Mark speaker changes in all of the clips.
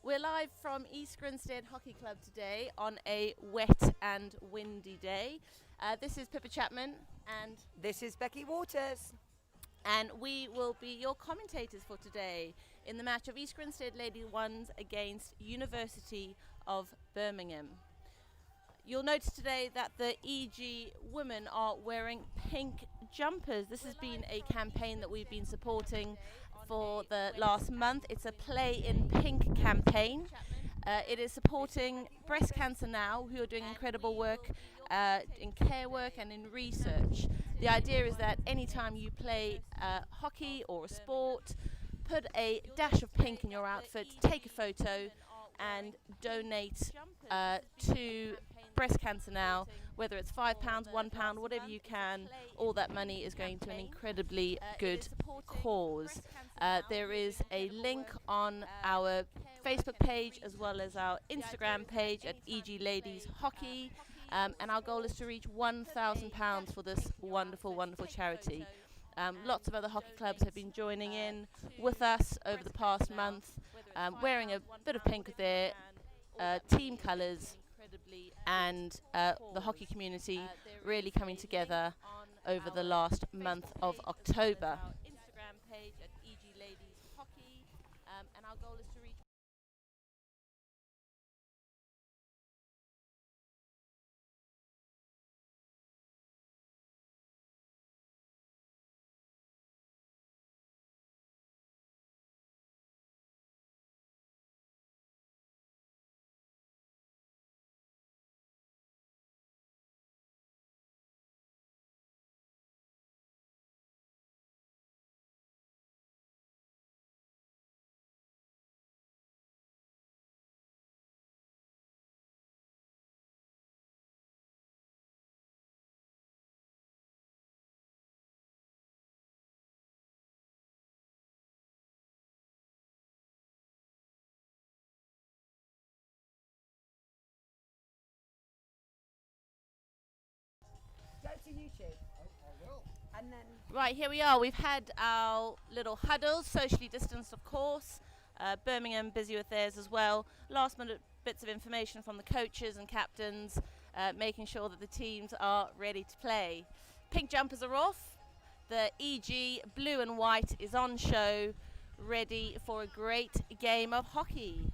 Speaker 1: We're live from East Grinstead Hockey Club today on a wet and windy day. This is Pippa Chapman and
Speaker 2: This is Becky Waters.
Speaker 1: we will be your commentators for today in the match of East Grinstead Lady Ones against University of Birmingham. You'll notice today that the EG women are wearing pink jumpers. This has been a campaign that we've been supporting for the last month. It's a Play in Pink campaign. It is supporting Breast Cancer Now, who are doing incredible work in care work and in research. The idea is that anytime you play hockey or a sport, put a dash of pink in your outfit, take a photo and donate to Breast Cancer Now, whether it's £5, £1, whatever you can. All that money is going to an incredibly good cause. There is a link on our Facebook page as well as our Instagram page at EG Ladies Hockey, and our goal is to reach £1,000 for this wonderful, wonderful charity. Lots of other hockey clubs have been joining in with us over the past month, wearing a bit of pink of their team colours, and the hockey community really coming together over the last month of October. Instagram page at EG Ladies Hockey, and our goal is to reach.
Speaker 2: Go to YouTube. And then
Speaker 1: Right, here we are. We've had our little huddles, socially distanced, of course. Birmingham busy with theirs as well. Last minute bits of information from the coaches and captains, making sure that the teams are ready to play. Pink jumpers are off. The EG blue and white is on show, ready for a great game of hockey.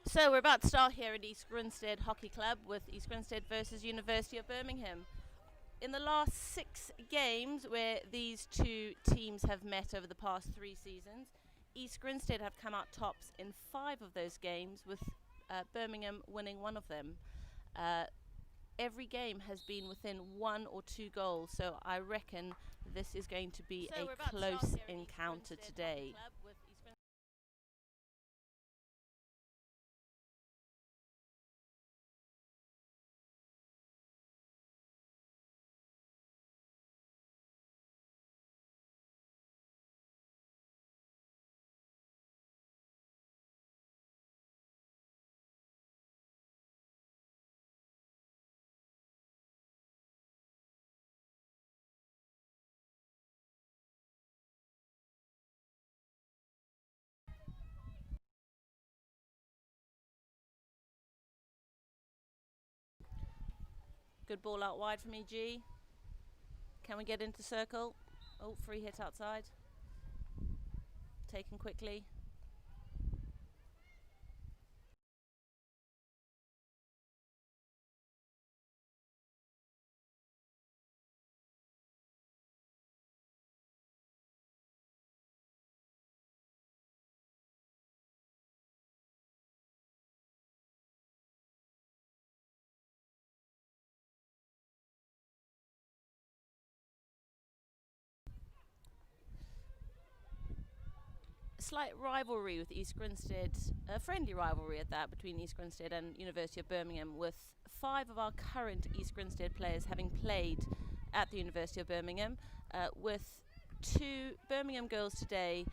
Speaker 1: So we're about to start here at East Grinstead Hockey Club with East Grinstead versus University of Birmingham. In the last 6 games where these two teams have met over the past 3 seasons, East Grinstead have come out tops in 5 of those games, with Birmingham winning 1 of them. Every game has been within 1 or 2 goals, so I reckon this is going to be a close encounter today. Good ball out wide from EG. Can we get into circle? Oh, free hit outside. Taken quickly. Slight rivalry with East Grinstead, a friendly rivalry at that, between East Grinstead and University of Birmingham, with 5 of our current East Grinstead players having played at the University of Birmingham, with 2 Birmingham girls today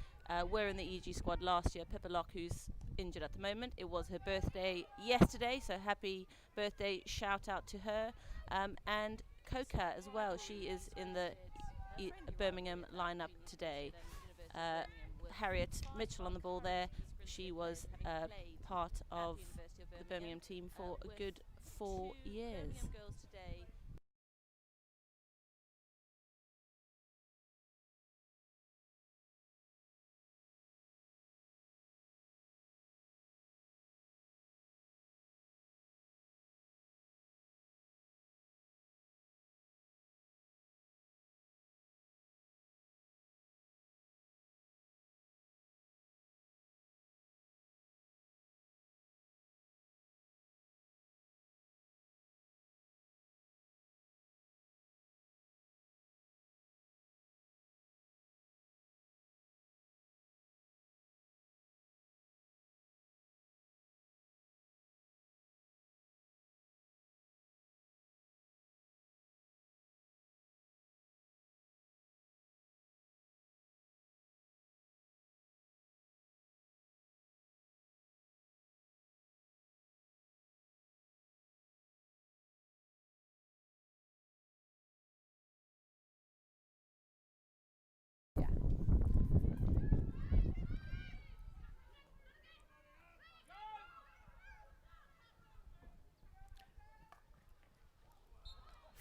Speaker 1: were in the EG squad last year. Pippa Locke, who's injured at the moment. It was her birthday yesterday, so happy birthday, shout out to her. And Coca as well, she is in the Birmingham lineup today. Harriet Mitchell on the ball there. She was part of the Birmingham team for a good 4 years.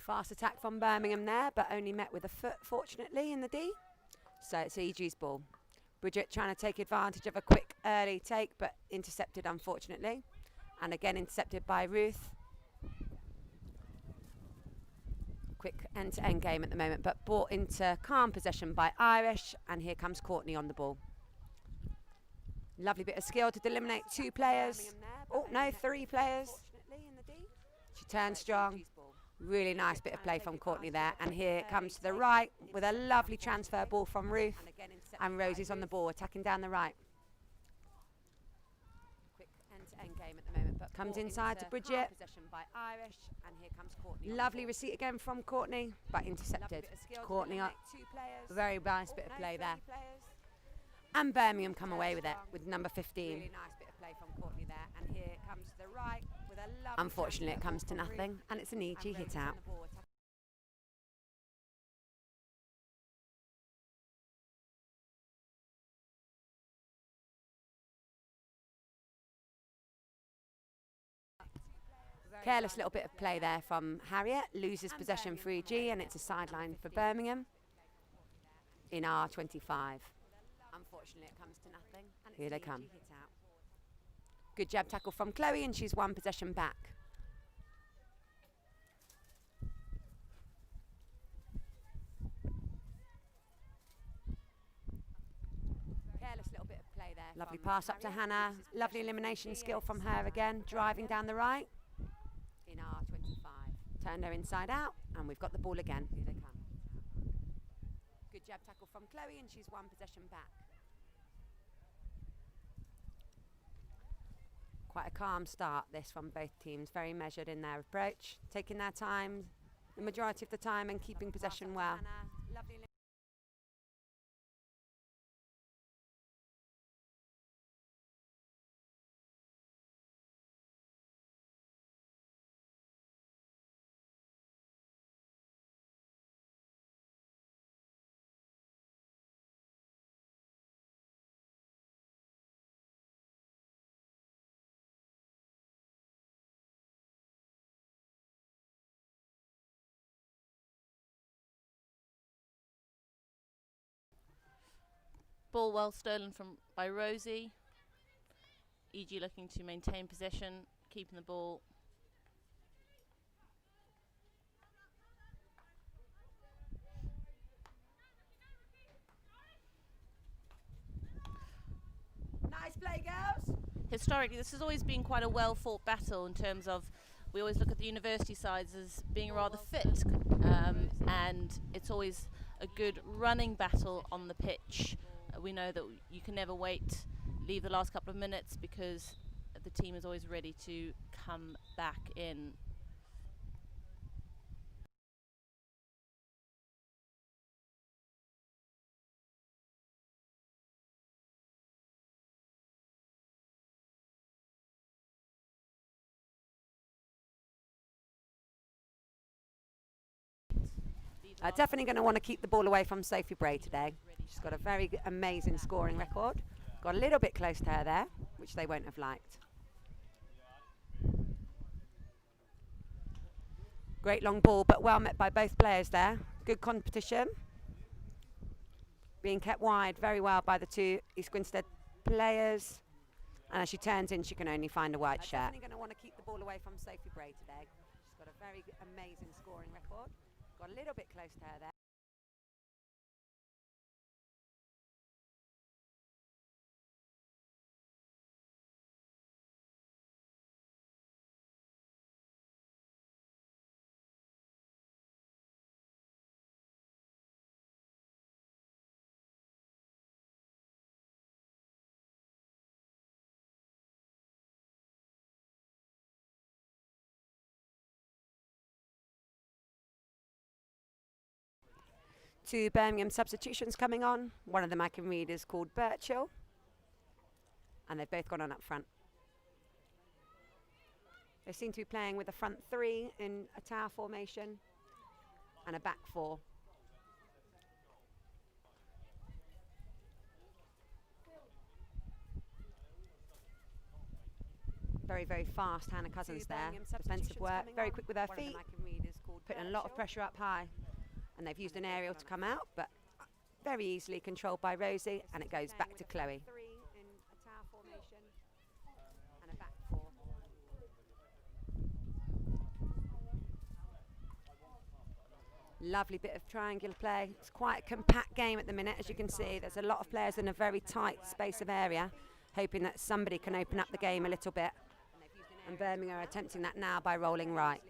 Speaker 2: Fast attack from Birmingham there, but only met with a foot, fortunately, in the D. So it's EG's ball. Bridget trying to take advantage of a quick early take, but intercepted, unfortunately. And again intercepted by Ruth. Quick end-to-end game at the moment, but brought into calm possession by Irish. And here comes Courtney on the ball. Lovely bit of skill to eliminate 2 players. Oh, no, 3 players. She turns strong. Really nice bit of play from Courtney there. And here it comes to the right with a lovely transfer ball from Ruth. And Rosie's on the ball, attacking down the right. Quick end-to-end game at the moment, but comes inside to Bridget. Lovely receipt again from Courtney, but intercepted. Courtney up. Very nice bit of play there. And Birmingham come away with it with number 15. Really nice bit of play from Courtney there. And here it comes to the right. Unfortunately, it comes to nothing, and it's an EG hit out. Careless little bit of play there from Harriet. Loses possession for EG, and it's a sideline for Birmingham in R25. Unfortunately, it comes to nothing, and here they come. Good jab tackle from Chloe, and she's 1 possession back. Careless little bit of play there. Lovely pass up to Hannah. Lovely elimination skill from her again, driving down the right. In R25. Turned her inside out, and we've got the ball again. Here they come. Good jab tackle from Chloe, and she's 1 possession back. Quite a calm start this from both teams, very measured in their approach, taking their time the majority of the time and keeping possession well.
Speaker 1: Ball well stolen by Rosie. EG looking to maintain possession, keeping the ball.
Speaker 2: Nice play, girls.
Speaker 1: Historically, this has always been quite a well-fought battle in terms of, we always look at the university sides as being rather fit, and it's always a good running battle on the pitch. We know that you can never leave the last couple of minutes, because the team is always ready to come back in.
Speaker 2: Definitely going to want to keep the ball away from Sophie Bray today. She's got a very amazing scoring record. Got a little bit close to her there, which they won't have liked. Great long ball, but well met by both players there. Good competition. Being kept wide very well by the two East Grinstead players. And as she turns in, she can only find a white shirt. Definitely going to want to keep the ball away from Sophie Bray today. She's got a very amazing scoring record. Got a little bit close to her there. Two Birmingham substitutions coming on. One of them I can read is called Birchall. And they've both gone on up front. They seem to be playing with a front three in a tower formation and a back four. Very, very fast Hannah Cousins there. Defensive work, very quick with her feet. Putting a lot of pressure up high. And they've used an aerial to come out, but very easily controlled by Rosie, and it goes back to Chloe. Lovely bit of triangular play. It's quite a compact game at the minute, as you can see. There's a lot of players in a very tight space of area, hoping that somebody can open up the game a little bit. And Birmingham are attempting that now by rolling right.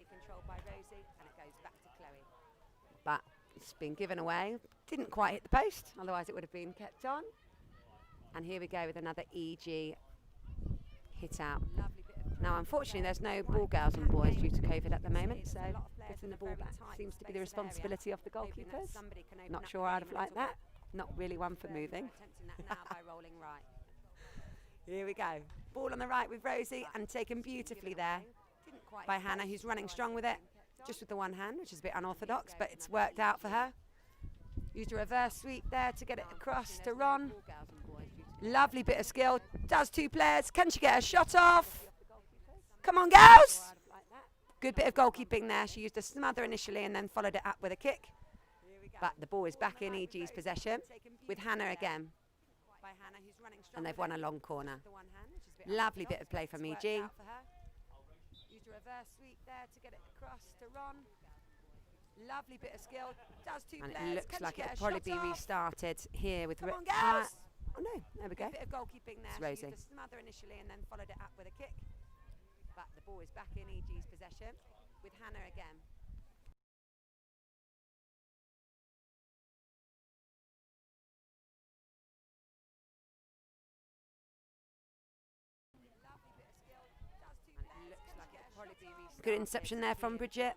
Speaker 2: But it's been given away. Didn't quite hit the post, otherwise it would have been kept on. And here we go with another EG hit out. Now, unfortunately, there's no ball girls and boys due to COVID at the moment, so getting the ball back seems to be the responsibility of the goalkeepers. Not sure I'd have liked that. Not really one for moving. Here we go. Ball on the right with Rosie, and taken beautifully there by Hannah, who's running strong with it. Just with the one hand, which is a bit unorthodox, but it's worked out for her. Used a reverse sweep there to get it across to Ron. Lovely bit of skill. Does two players. Can she get a shot off? Come on, girls! Good bit of goalkeeping there. She used a smother initially and then followed it up with a kick. But the ball is back in EG's possession with Hannah again. And they've won a long corner. Lovely bit of play from EG. Reverse sweep there to get it across to Ron. Lovely bit of skill. Does two players. And it looks like it'll probably be restarted here with. Come on, girls! Oh no, there we go. Bit of goalkeeping there. It's Rosie. She used a smother initially and then followed it up with a kick. But the ball is back in EG's possession with Hannah again. Good interception there from Bridget.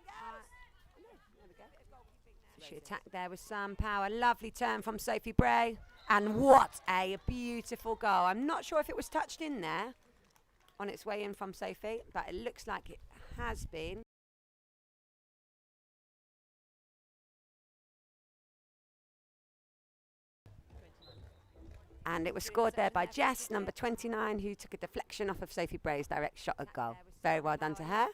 Speaker 2: She attacked there with some power. Lovely turn from Sophie Bray. And what a beautiful goal. I'm not sure if it was touched in there on its way in from Sophie, but it looks like it has been. And it was scored there by Jess, number 29, who took a deflection off of Sophie Bray's direct shot at goal. Very well done to her.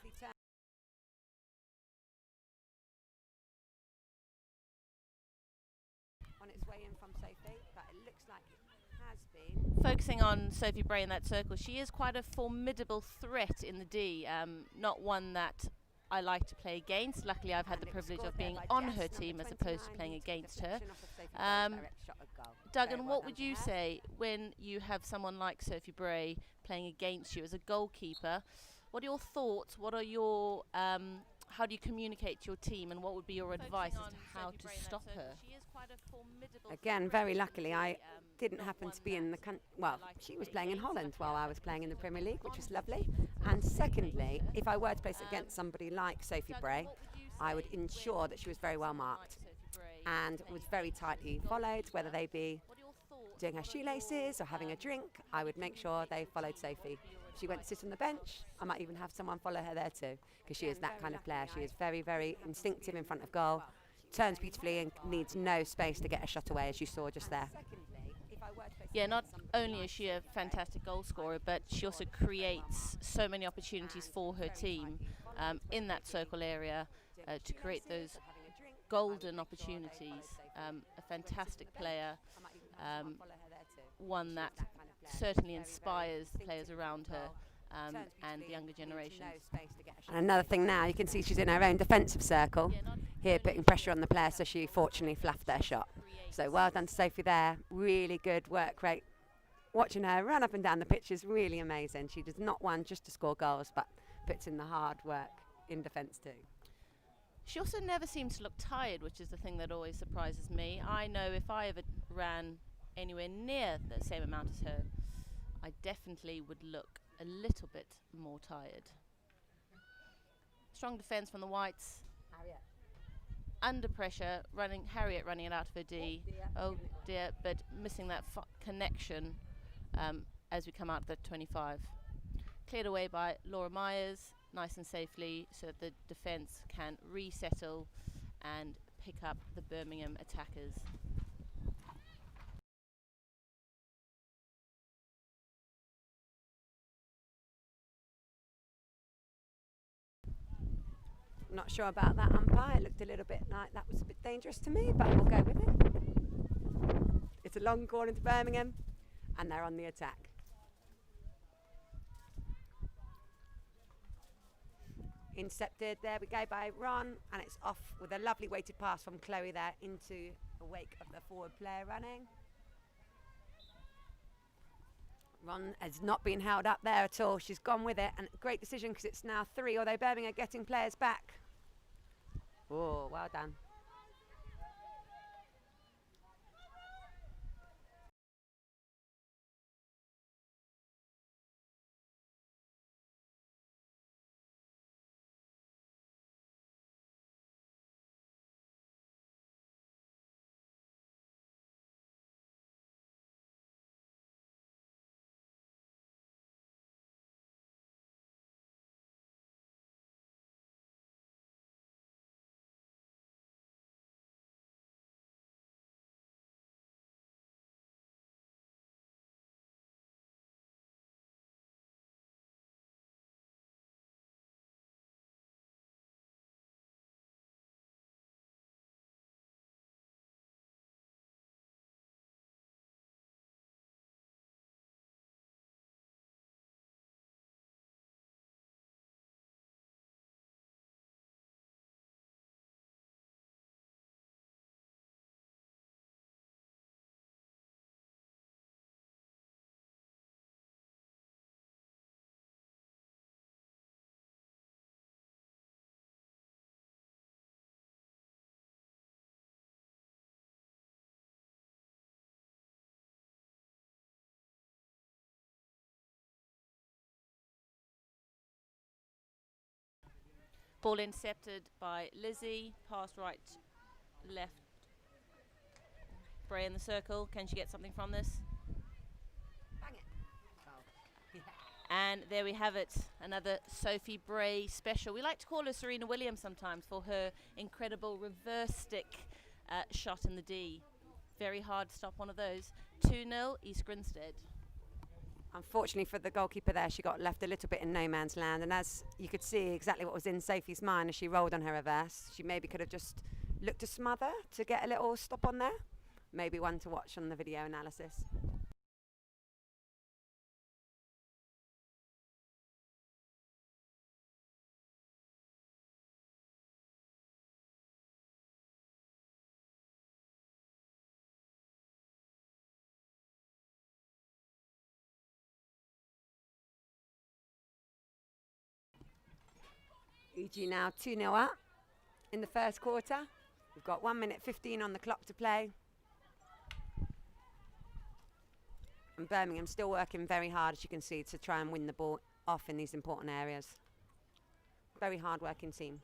Speaker 2: On its way in from Sophie, but it looks like it has been.
Speaker 1: Focusing on Sophie Bray in that circle, she is quite a formidable threat in the D, not one that I like to play against. Luckily, I've had the privilege of being on her team as opposed to playing against her. Duggan, what would you say when you have someone like Sophie Bray playing against you as a goalkeeper? What are your thoughts? What are your how do you communicate to your team, and what would be your advice as to how to stop her?
Speaker 2: Again, very luckily, I didn't happen to be in the country. Well, she was playing in Holland while I was playing in the Premier League, which was lovely. And secondly, if I were to place against somebody like Sophie Bray, I would ensure that she was very well marked and was very tightly followed, whether they be doing her shoelaces or having a drink. I would make sure they followed Sophie. If she went to sit on the bench, I might even have someone follow her there too, because she is that kind of player. She is very, very instinctive in front of goal, turns beautifully and needs no space to get a shot away, as you saw just there.
Speaker 1: Yeah, not only is she a fantastic goal scorer, but she also creates so many opportunities for her team in that circle area to create those golden opportunities. A fantastic player, one that certainly inspires the players around her and the younger generations.
Speaker 2: And another thing now, you can see she's in her own defensive circle here, putting pressure on the player, so she fortunately fluffed their shot. So well done to Sophie there, really good work rate. Watching her run up and down the pitch is really amazing. She does not one just to score goals, but puts in the hard work in defence too.
Speaker 1: She also never seems to look tired, which is the thing that always surprises me. I know if I ever ran anywhere near the same amount as her, I definitely would look a little bit more tired. Strong defence from the Whites.
Speaker 2: Harriet.
Speaker 1: Under pressure, Harriet running it out of her D. Oh dear, but missing that connection as we come out of the 25. Cleared away by Laura Myers, nice and safely, so that the defence can resettle and pick up the Birmingham attackers.
Speaker 2: Not sure about that umpire. It looked a little bit like that was a bit dangerous to me, but we'll go with it. It's a long corner to Birmingham, and they're on the attack. Intercepted, there we go by Ron, and it's off with a lovely weighted pass from Chloe there into the wake of the forward player running. Ron has not been held up there at all. She's gone with it, and great decision because it's now 3, although Birmingham are getting players back. Oh, well done.
Speaker 1: Ball intercepted by Lizzie, passed right, left. Bray in the circle. Can she get something from this?
Speaker 2: Bang it. Oh.
Speaker 1: And there we have it, another Sophie Bray special. We like to call her Serena Williams sometimes for her incredible reverse stick shot in the D. Very hard to stop one of those. 2-0 East Grinstead.
Speaker 2: Unfortunately for the goalkeeper there, she got left a little bit in no man's land, and as you could see exactly what was in Sophie's mind as she rolled on her reverse, she maybe could have just looked to smother to get a little stop on there. Maybe one to watch on the video analysis. EG now 2-0 up in the first quarter. We've got 1 minute 15 on the clock to play. And Birmingham still working very hard, as you can see, to try and win the ball off in these important areas. Very hard working team.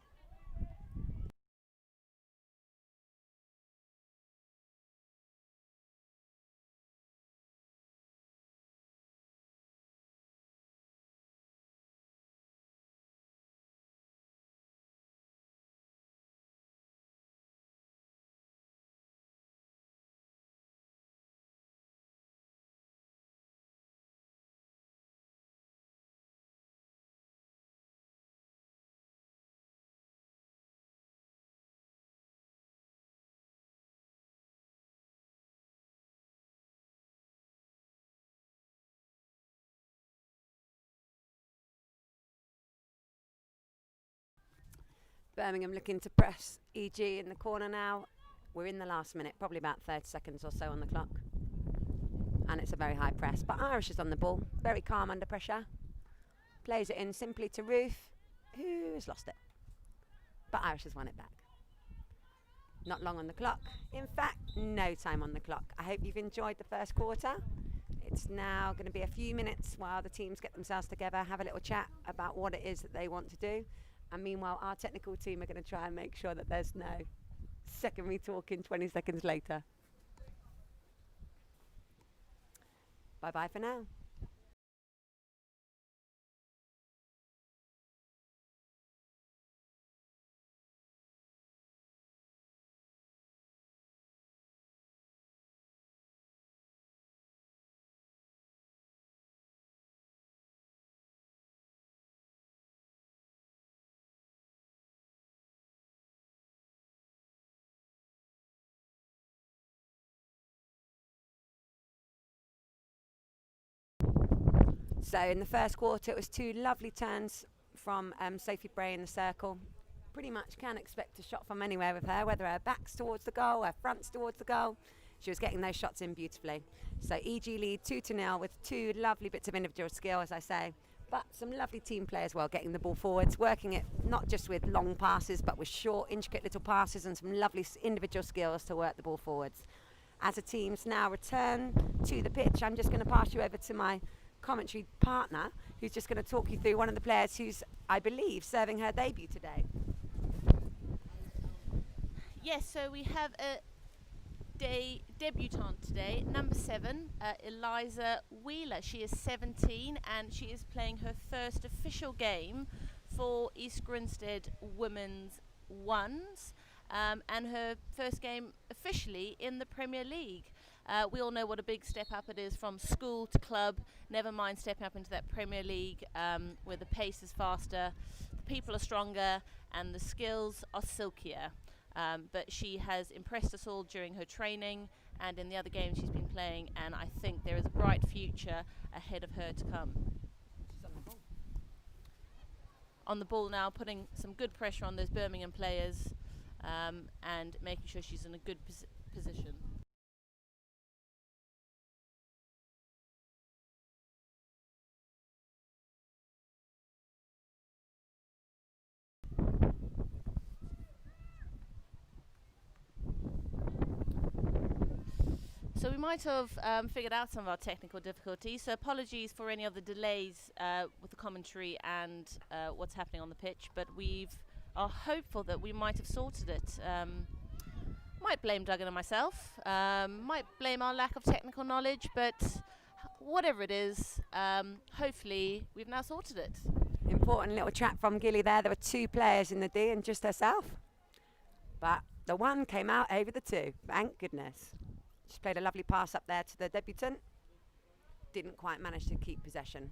Speaker 2: Birmingham looking to press EG in the corner now. We're in the last minute, probably about 30 seconds or so on the clock. And it's a very high press, but Irish is on the ball, very calm under pressure. Plays it in simply to Ruth, who has lost it. But Irish has won it back. Not long on the clock. In fact, no time on the clock. I hope you've enjoyed the first quarter. It's now going to be a few minutes while the teams get themselves together, have a little chat about what it is that they want to do. And meanwhile, our technical team are going to try and make sure that there's no secondary talking 20 seconds later. Bye-bye for now. So in the first quarter, it was two lovely turns from Sophie Bray in the circle. Pretty much can expect a shot from anywhere with her, whether her back's towards the goal, her front's towards the goal. She was getting those shots in beautifully. So EG lead 2-0 with two lovely bits of individual skill, as I say, but some lovely team play as well, getting the ball forwards, working it not just with long passes, but with short, intricate little passes and some lovely individual skills to work the ball forwards. As the teams now return to the pitch, I'm just going to pass you over to my commentary partner, who's just going to talk you through one of the players who's, I believe, serving her debut today.
Speaker 1: Yes, so we have a debutante today, number 7, Eliza Wheeler. She is 17 and she is playing her first official game for East Grinstead Women's Ones, and her first game officially in the Premier League. We all know what a big step up it is from school to club, never mind stepping up into that Premier League, where the pace is faster, the people are stronger and the skills are silkier. But she has impressed us all during her training and in the other games she's been playing, and I think there is a bright future ahead of her to come.
Speaker 2: She's on the ball.
Speaker 1: On the ball now, putting some good pressure on those Birmingham players, and making sure she's in a good position. So we might have figured out some of our technical difficulties, so apologies for any of the delays with the commentary and what's happening on the pitch, but we are hopeful that we might have sorted it. Might blame Duggan and myself, might blame our lack of technical knowledge, but whatever it is, hopefully we've now sorted it.
Speaker 2: Important little chat from Gilly there. There were two players in the D and just herself, but the one came out over the two, thank goodness. She played a lovely pass up there to the debutant. Didn't quite manage to keep possession.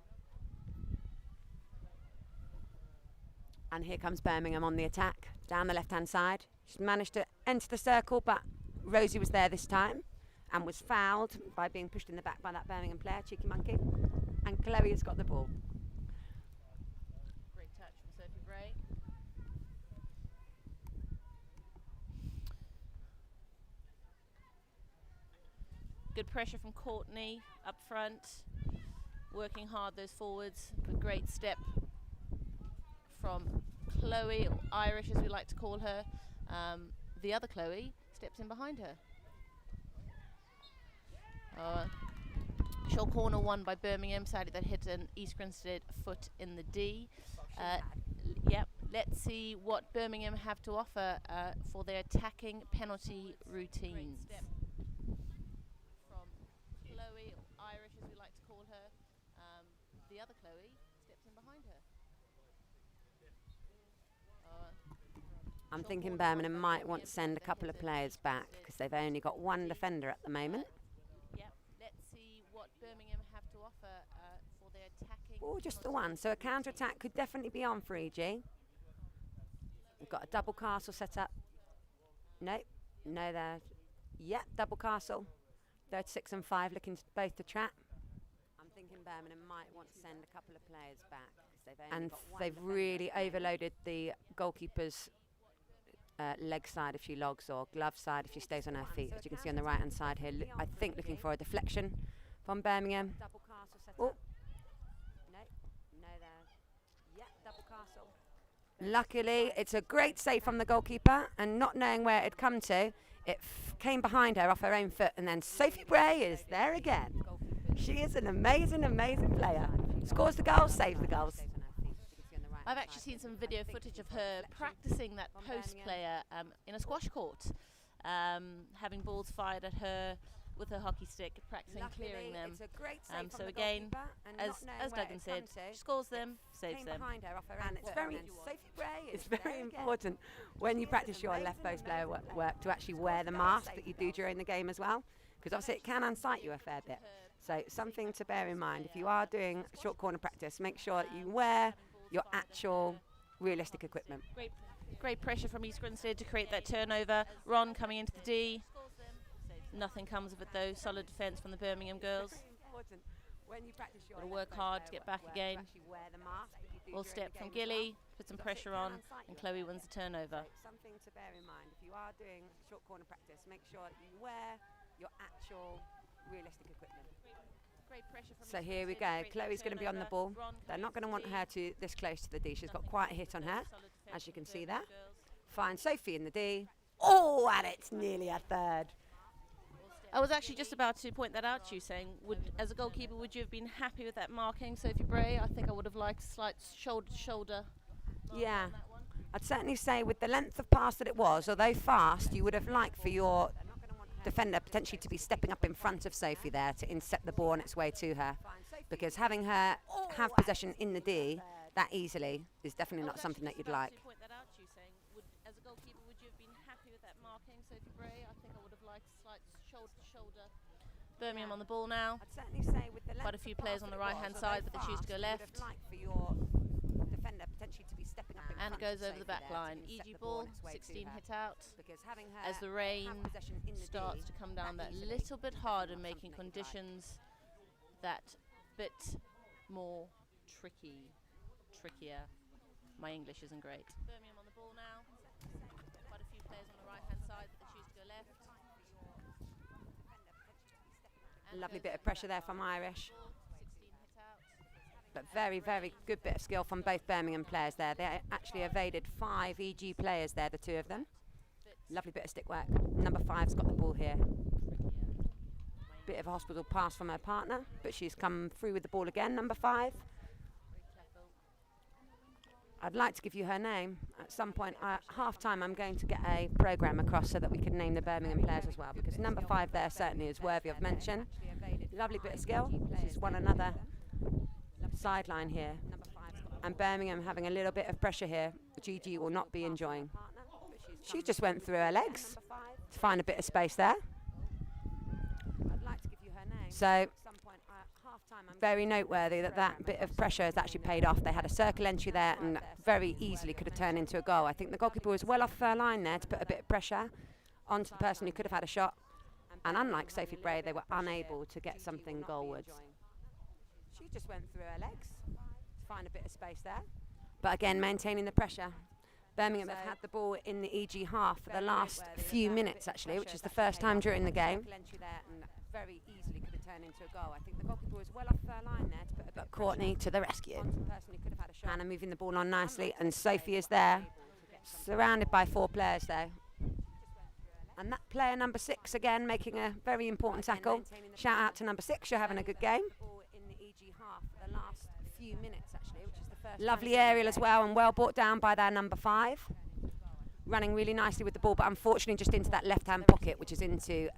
Speaker 2: And here comes Birmingham on the attack, down the left-hand side. She's managed to enter the circle, but Rosie was there this time and was fouled by being pushed in the back by that Birmingham player, Cheeky Monkey. And Chloe has got the ball.
Speaker 1: Great touch from Sophie Bray. Good pressure from Courtney up front, working hard those forwards. A great step from Chloe, or Irish as we like to call her. The other Chloe steps in behind her. Short corner won by Birmingham. Sadly that hit an East Grinstead foot in the D. Yep, let's see what Birmingham have to offer for their attacking penalty routines. Chloe, or Irish as we like to call her, the other Chloe steps in behind her.
Speaker 2: I'm thinking Birmingham might want to send a couple of players back because they've only got one defender at the moment.
Speaker 1: Yep, let's see what Birmingham have to offer for their attacking.
Speaker 2: Oh, just the one. So a counter-attack could definitely be on for EG. We've got a double castle set up. Nope, no there. Yep, double castle. 36 and 5 looking both to trap. I'm thinking Birmingham might want to send a couple of players back. They've really overloaded the goalkeepers leg side if she logs, or glove side if she stays on her feet. As you can see on the right hand side here, I think looking for a deflection from Birmingham. Oh. Luckily, it's a great save from the goalkeeper, and not knowing where it had come to, it came behind her off her own foot, and then Sophie Bray is there again. She is an amazing, amazing player. Scores the goals, saves the goals.
Speaker 1: I've actually seen some video footage of her practicing that post player in a squash court, having balls fired at her with her hockey stick, practicing clearing them. So again, as Duggan said, she scores them, saves them.
Speaker 2: And it's very important when you practice your left post player work to actually wear the mask that you do during the game as well, because obviously it can unsight you a fair bit. So something to bear in mind. If you are doing short corner practice, make sure that you wear your actual realistic equipment.
Speaker 1: Great pressure from East Grinstead to create that turnover. Ron coming into the D. Nothing comes of it though. Solid defence from the Birmingham girls. Got to work hard to get back again. Ball step from Gilly, put some pressure on, and Chloe wins the turnover.
Speaker 2: Something to bear in mind. If you are doing short corner practice, make sure that you wear your actual realistic equipment. So here we go. Chloe's going to be on the ball. They're not going to want her to this close to the D. She's got quite a hit on her, as you can see there. Fine, Sophie in the D. Oh, and it's nearly a third.
Speaker 1: I was actually just about to point that out to you, saying, as a goalkeeper, would you have been happy with that marking, Sophie Bray? I think I would have liked a slight shoulder.
Speaker 2: Yeah, I'd certainly say with the length of pass that it was, although fast, you would have liked for your defender potentially to be stepping up in front of Sophie there to intercept the ball on its way to her, because having her have possession in the D that easily is definitely not something that you'd like.
Speaker 1: As a goalkeeper, would you have been happy with that marking, Sophie Bray? I think I would have liked a slight shoulder. Birmingham on the ball now.
Speaker 2: I'd certainly say with the
Speaker 1: quite a few players on the right hand side, but they choose to go left.
Speaker 2: For your defender potentially to be stepping up
Speaker 1: and it goes over the back line. EG ball, 16 hit out. As the rain starts to come down that little bit harder, making conditions that bit more trickier. My English isn't great. Birmingham on the ball now. Quite a few players on the right hand side, but they choose to go left.
Speaker 2: Lovely bit of pressure there from Irish. But very, very good bit of skill from both Birmingham players there. They actually evaded 5 EG players there, the two of them. Lovely bit of stick work. Number 5's got the ball here. Bit of a hospital pass from her partner, but she's come through with the ball again, number 5. I'd like to give you her name. At some point, at half-time, I'm going to get a programme across so that we can name the Birmingham players as well, because number 5 there certainly is worthy of mention. Lovely bit of skill. She's won another sideline here. And Birmingham having a little bit of pressure here. GG will not be enjoying. She just went through her legs to find a bit of space there. So, very noteworthy that that bit of pressure has actually paid off. They had a circle entry there and very easily could have turned into a goal. I think the goalkeeper was well off her line there to put a bit of pressure onto the person who could have had a shot. And unlike Sophie Bray, they were unable to get something goalwards. She just went through her legs to find a bit of space there. But again, maintaining the pressure. Birmingham have had the ball in the EG half for the last few minutes, actually, which is the first time during the game. Very easily could have turned into a goal. I think the goalkeeper was well off her line there to put a bit of Courtney to the rescue. Hannah moving the ball on nicely, and Sophie is there, surrounded by 4 players though. And that player number 6 again making a very important tackle. Shout out to number 6, you're having a good game. Lovely aerial as well, and well brought down by their number 5. Running really nicely with the ball, but unfortunately just into that left-hand pocket, which is into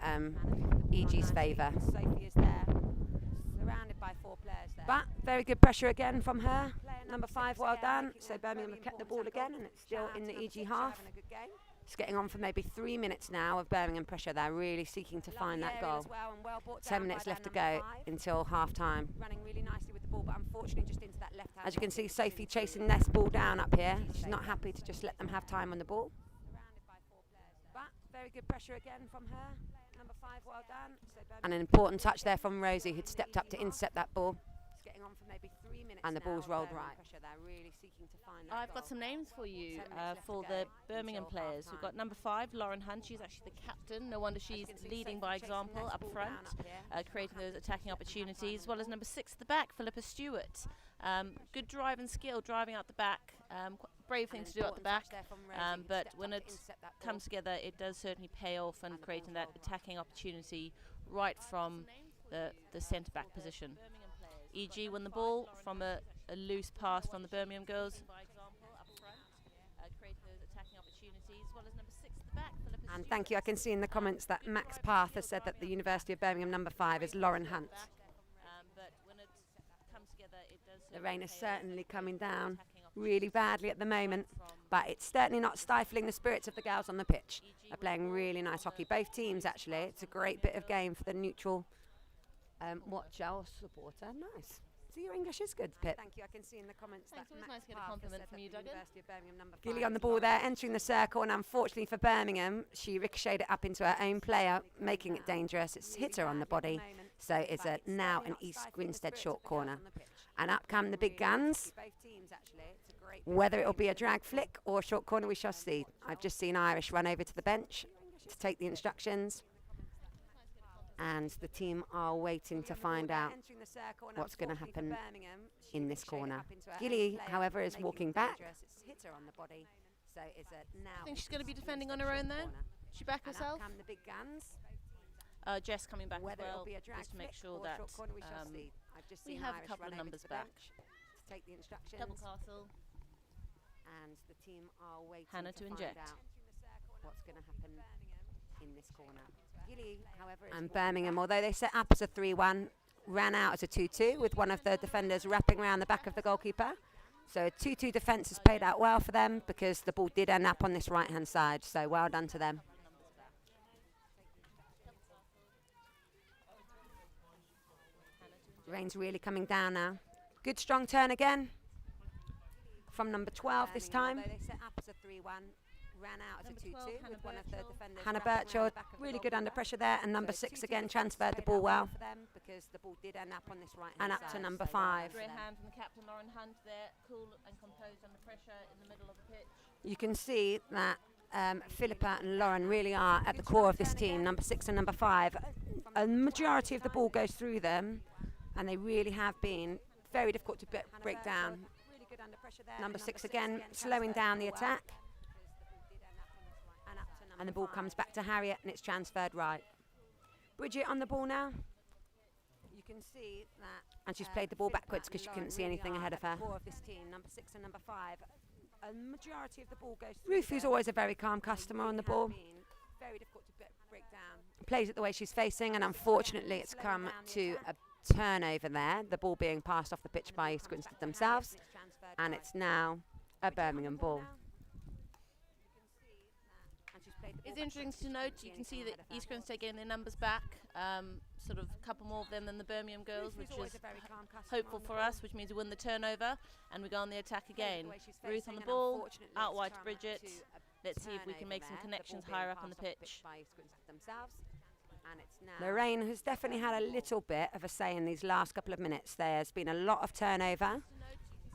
Speaker 2: EG's favour. Sophie is there, surrounded by 4 players there. But very good pressure again from her. Number 5, well done. So Birmingham have kept the ball again, and it's still in the EG half. It's getting on for maybe 3 minutes now of Birmingham pressure. They're really seeking to find that goal. 10 minutes left to go until half-time. Running really nicely with the ball, but unfortunately just into that left-hand. As you can see, Sophie chasing this ball down up here. She's not happy to just let them have time on the ball. But very good pressure again from her. Number 5, well done. And an important touch there from Rosie, who'd stepped up to intercept that ball. getting on for maybe 3 minutes. And the ball's rolled right. They're really seeking to find that
Speaker 1: I've got some names for you for the Birmingham players. We've got number 5, Lauren Hunt. She's actually the captain. No wonder she's leading by example up front, creating those attacking opportunities. As well as number 6 at the back, Philippa Stewart. Good drive and skill driving out the back. Brave thing to do at the back, but when it comes together, it does certainly pay off and creating that attacking opportunity right from the centre-back position. E.g. won the ball from a loose pass from the Birmingham girls.
Speaker 2: And thank you. I can see in the comments that Max Path has said that the University of Birmingham number 5 is Lauren Hunt. The rain is certainly coming down really badly at the moment, but it's certainly not stifling the spirits of the girls on the pitch. They're playing really nice hockey. Both teams, actually. It's a great bit of game for the neutral watcher or supporter. Nice. So your English is good, Pip. Thank you. I can see in the comments
Speaker 1: that Max nice to get a compliment from you, Duggan.
Speaker 2: Gilly on the ball there, entering the circle, and unfortunately for Birmingham, she ricocheted it up into her own player, making it dangerous. It's hit her on the body, so it's now an East Grinstead short corner. And up come the big guns. Whether it'll be a drag flick or a short corner, we shall see. I've just seen Irish run over to the bench to take the instructions. And the team are waiting to find out what's going to happen in this corner. Gilly, however, is walking back.
Speaker 1: I think she's going to be defending on her own there. She back herself. Jess coming back as well, just to make sure that we have a couple of numbers back. Double Castle.
Speaker 2: And the team are waiting
Speaker 1: Hannah to inject.
Speaker 2: What's going to happen in this corner. Gilly, however, and Birmingham, although they set up as a 3-1, ran out as a 2-2 with one of the defenders wrapping around the back of the goalkeeper. So a 2-2 defence has paid out well for them because the ball did end up on this right-hand side. So well done to them. Rain's really coming down now. Good strong turn again from number 12 this time. They set up as a 3-1, ran out as a 2-2 with one of the defenders. Hannah Birchall, really good under pressure there, and number 6 again transferred the ball well. Because the ball did end up on this right and up to number 5.
Speaker 1: Great hand from the captain Lauren Hunt there, cool and composed under pressure in the middle of the pitch.
Speaker 2: You can see that Philippa and Lauren really are at the core of this team, number 6 and number 5. A majority of the ball goes through them, and they really have been very difficult to break down. Number 6 again, slowing down the attack. And the ball comes back to Harriet, and it's transferred right. Bridget on the ball now. You can see that. And she's played the ball backwards because she couldn't see anything ahead of her. Number 6 and number 5. A majority of the ball goes through. Ruth, who's always a very calm customer on the ball. Very difficult to break down. Plays it the way she's facing, and unfortunately it's come to a turnover there, the ball being passed off the pitch by East Grinstead themselves, and it's now a Birmingham ball.
Speaker 1: It's interesting to note, you can see that East Grinstead getting their numbers back, sort of a couple more of them than the Birmingham girls, which is hopeful for us, which means we win the turnover and we go on the attack again. Ruth on the ball, out wide to Bridget. Let's see if we can make some connections higher up on the pitch.
Speaker 2: Lorraine has definitely had a little bit of a say in these last couple of minutes. There's been a lot of turnover,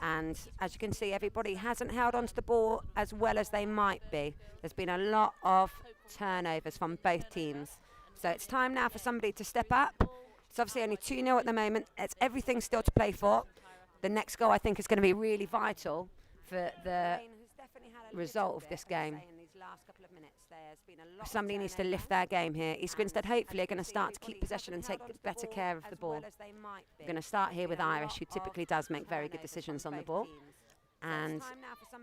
Speaker 2: and as you can see, everybody hasn't held onto the ball as well as they might be. There's been a lot of turnovers from both teams. So it's time now for somebody to step up. It's obviously only 2-0 at the moment. It's everything still to play for. The next goal, I think, is going to be really vital for the result of this game. Somebody needs to lift their game here. East Grinstead hopefully are going to start to keep possession and take better care of the ball. We're going to start here with Irish, who typically does make very good decisions on the ball. And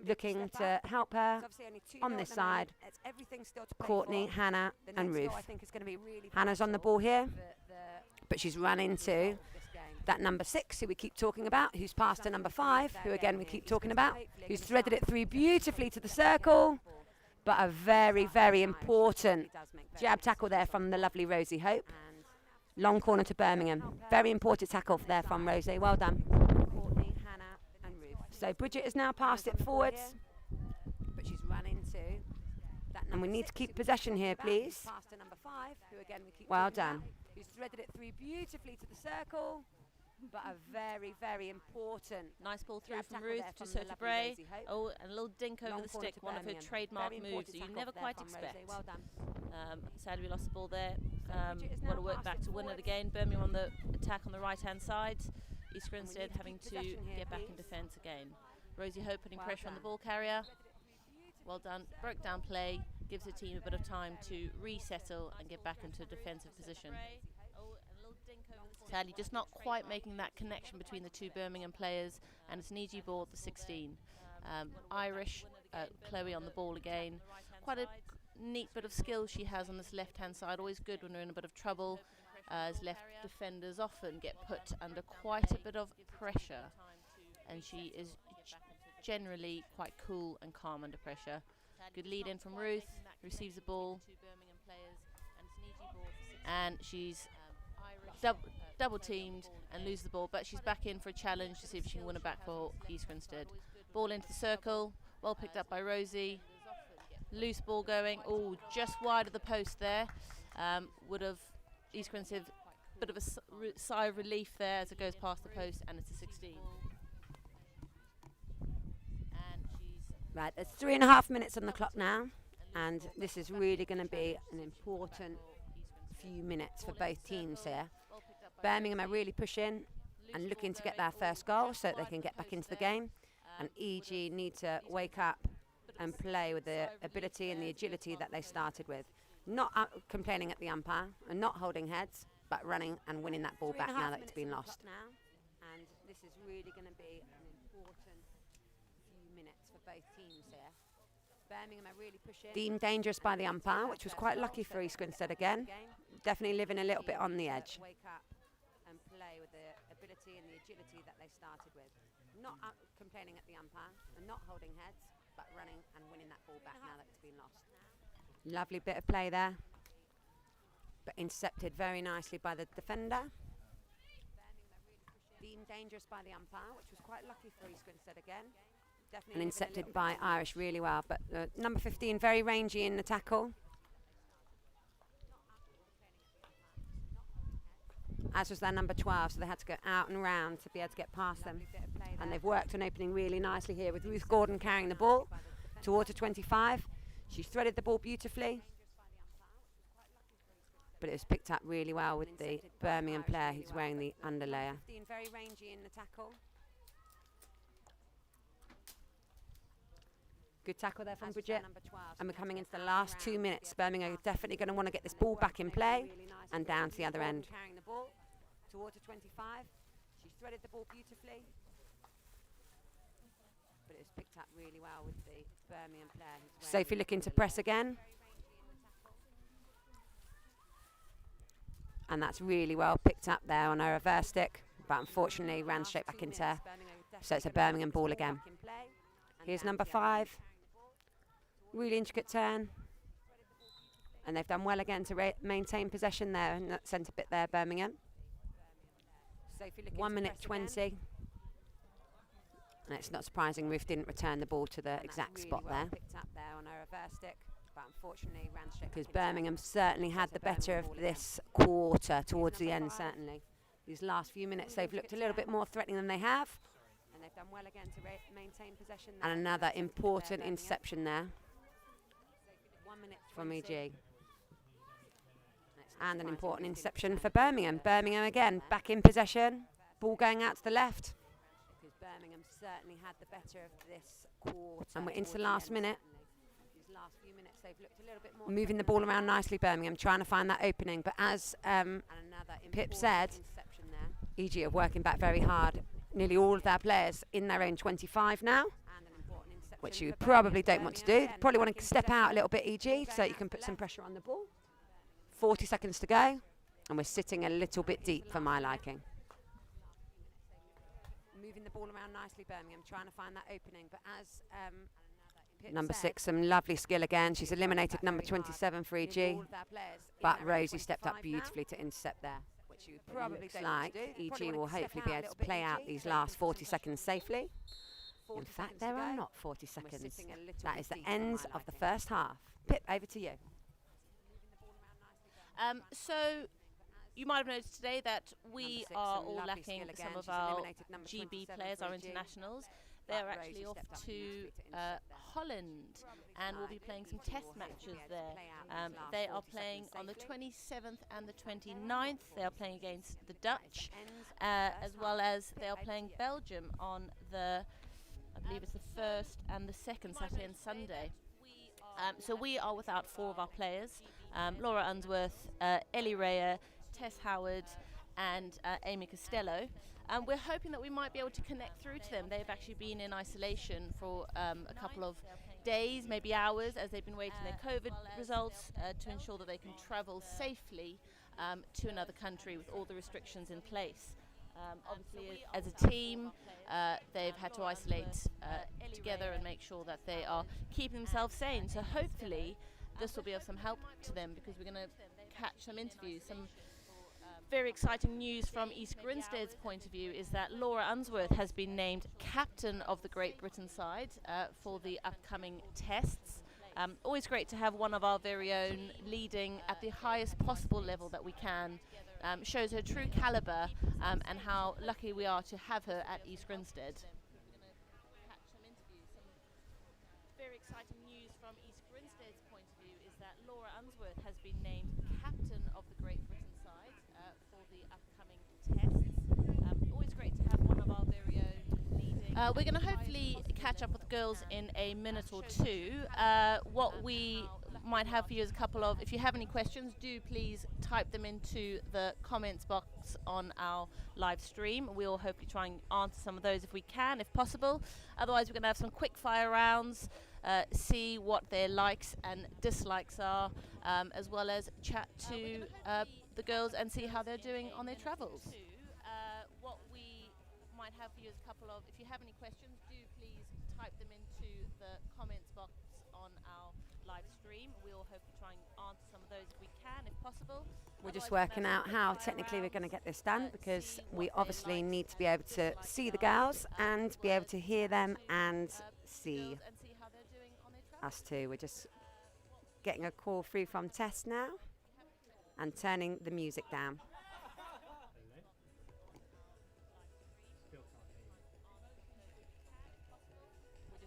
Speaker 2: looking to help her on this side, Courtney, Hannah and Ruth. Hannah's on the ball here, but she's run into that number 6 who we keep talking about, who's passed to number 5, who again we keep talking about, who's threaded it through beautifully to the circle. But a very, very important jab tackle there from the lovely Rosie Hope. Long corner to Birmingham. Very important tackle there from Rosie. Well done. So Bridget has now passed it forwards. But she's run into that. And we need to keep possession here, please. Well done. Who's threaded it through beautifully to the circle. but a very, very important.
Speaker 1: Nice ball through
Speaker 2: Jab
Speaker 1: from
Speaker 2: tackle
Speaker 1: Ruth
Speaker 2: there
Speaker 1: to
Speaker 2: from the
Speaker 1: Soto
Speaker 2: lovely
Speaker 1: Bray.
Speaker 2: Rosie Hope.
Speaker 1: Oh, and a little dink over
Speaker 2: Long
Speaker 1: the
Speaker 2: corner
Speaker 1: stick,
Speaker 2: to
Speaker 1: one of her
Speaker 2: Birmingham.
Speaker 1: trademark
Speaker 2: Very
Speaker 1: moves
Speaker 2: important
Speaker 1: that you
Speaker 2: tackle
Speaker 1: never
Speaker 2: there
Speaker 1: quite
Speaker 2: from Rosie.
Speaker 1: expect.
Speaker 2: Well done.
Speaker 1: Sadly, we lost the ball there.
Speaker 2: Bridget is
Speaker 1: Got
Speaker 2: now
Speaker 1: to work
Speaker 2: passed
Speaker 1: back
Speaker 2: it
Speaker 1: to win it
Speaker 2: forwards.
Speaker 1: again. Birmingham on the attack on the right-hand side. East
Speaker 2: we need
Speaker 1: Grinstead
Speaker 2: to
Speaker 1: having
Speaker 2: keep
Speaker 1: to
Speaker 2: possession here,
Speaker 1: get back in
Speaker 2: please.
Speaker 1: defence again. Rosie Hope putting
Speaker 2: Well
Speaker 1: pressure on the
Speaker 2: done.
Speaker 1: ball carrier. Well done. Broke down play. Gives the team a bit of time to resettle and get back into a defensive position. Sadly, just not quite making that connection between the two Birmingham players, and it's an EG ball at the 16. Irish, Chloe on the ball again. Quite a neat bit of skill she has on this left-hand side. Always good when we're in a bit of trouble, as left defenders often get put under quite a bit of pressure, and she is generally quite cool and calm under pressure. Good lead in from Ruth, receives the ball, and she's double teamed and loses the ball, but she's back in for a challenge to see if she can win it back for East Grinstead. Ball into the circle, well picked up by Rosie. Loose ball going, oh, just wide of the post there. Would have East Grinstead bit of a sigh of relief there as it goes past the post, and it's a 16.
Speaker 2: Right, there's 3.5 minutes on the clock now, and this is really going to be an important few minutes for both teams here. Birmingham are really pushing and looking to get their first goal so that they can get back into the game, and EG need to wake up and play with the ability and the agility that they started with. Not complaining at the umpire and not holding heads, but running and winning that ball back now that it's been lost. And this is really going to be an important few minutes for both teams here. Birmingham are really pushing. Deemed dangerous by the umpire, which was quite lucky for East Grinstead again. Definitely living a little bit on the edge. Wake up and play with the ability and the agility that they started with. Not complaining at the umpire and not holding heads, but running and winning that ball back now that it's been lost. Lovely bit of play there, but intercepted very nicely by the defender. Deemed dangerous by the umpire, which was quite lucky for East Grinstead again. Definitely and intercepted by Irish really well, but number 15 very rangy in the tackle. As was their number 12, so they had to go out and round to be able to get past them. And they've worked on opening really nicely here with Ruth Gordon carrying the ball towards the 25. She's threaded the ball beautifully, but it was picked up really well with the Birmingham player who's wearing the underlayer. Very rangy in the tackle. Good tackle there from Bridget. And we're coming into the last 2 minutes. Birmingham are definitely going to want to get this ball back in play and down to the other end. Carrying the ball towards the 25. She's threaded the ball beautifully, but it was picked up really well with the Birmingham player. Sophie looking to press again. And that's really well picked up there on her reverse stick, but unfortunately ran straight back into her. So it's a Birmingham ball again. Here's number 5. Really intricate turn. And they've done well again to maintain possession there in that centre bit there, Birmingham. 1 minute 20. And it's not surprising Ruth didn't return the ball to the exact spot there. Picked up there on her reverse stick, but unfortunately ran straight because Birmingham certainly had the better of this quarter towards the end, certainly. These last few minutes they've looked a little bit more threatening than they have. And they've done well again to maintain possession there. And another important interception there from EG. And an important interception for Birmingham. Birmingham again back in possession. Ball going out to the left. Because Birmingham certainly had the better of this quarter. And we're into the last minute. These last few minutes they've looked a little bit more moving the ball around nicely, Birmingham, trying to find that opening. But as Pip said, EG are working back very hard. Nearly all of their players in their own 25 now, which you probably don't want to do. Probably want to step out a little bit, EG, so you can put some pressure on the ball. 40 seconds to go, and we're sitting a little bit deep for my liking. Moving the ball around nicely, Birmingham, trying to find that opening. But as number 6, some lovely skill again. She's eliminated number 27 for EG, but Rosie stepped up beautifully to intercept there. Which you probably looks like EG will hopefully be able to play out these last 40 seconds safely. In fact, there are not 40 seconds. That is the end of the first half. Pip, over to you.
Speaker 1: So You might have noticed today that we
Speaker 2: Number 6,
Speaker 1: are
Speaker 2: some
Speaker 1: all
Speaker 2: lovely
Speaker 1: lacking
Speaker 2: skill again.
Speaker 1: some of
Speaker 2: She's
Speaker 1: our
Speaker 2: eliminated number
Speaker 1: GB
Speaker 2: 27
Speaker 1: players,
Speaker 2: for
Speaker 1: our
Speaker 2: a G.
Speaker 1: internationals.
Speaker 2: But
Speaker 1: They're
Speaker 2: Rosie
Speaker 1: actually off
Speaker 2: stepped up
Speaker 1: to
Speaker 2: beautifully to intercept there.
Speaker 1: Holland, and we'll be playing some test matches there. They are playing on the 27th and the 29th. They are playing against the Dutch, as well as they are playing Belgium on the, I believe it's the 1st and the 2nd Saturday and Sunday. So we are without 4 of our players, Laura Unsworth, Ellie Raya, Tess Howard and Amy Costello. We're hoping that we might be able to connect through to them. They've actually been in isolation for a couple of days, maybe hours, as they've been waiting their COVID results to ensure that they can travel safely to another country with all the restrictions in place. Obviously, as a team, they've had to isolate together and make sure that they are keeping themselves sane. So hopefully this will be of some help to them, because we're going to catch some interviews. Some very exciting news from East Grinstead's point of view is that Laura Unsworth has been named captain of the Great Britain side for the upcoming tests. Always great to have one of our very own leading at the highest possible level that we can. Shows her true calibre and how lucky we are to have her at East Grinstead. Very exciting news from East Grinstead's point of view is that Laura Unsworth has been named captain of the Great Britain side for the upcoming tests. Always great to have one of our very own leading. We're going to hopefully catch up with the girls in a minute or two. What we might have for you is a couple of, if you have any questions, do please type them into the comments box on our live stream. We'll hopefully try and answer some of those if we can, if possible. Otherwise, we're going to have some quick fire rounds, see what their likes and dislikes are, as well as chat to the girls and see how they're doing on their travels. What we might have for you is a couple of, if you have any questions, do please type them into the comments box on our live stream. We'll hopefully try and answer some of those if we can, if possible.
Speaker 2: We're just working out how technically we're going to get this done, because we obviously need to be able to see the girls and be able to hear them and see us too. We're just getting a call through from Tess now and turning the music down.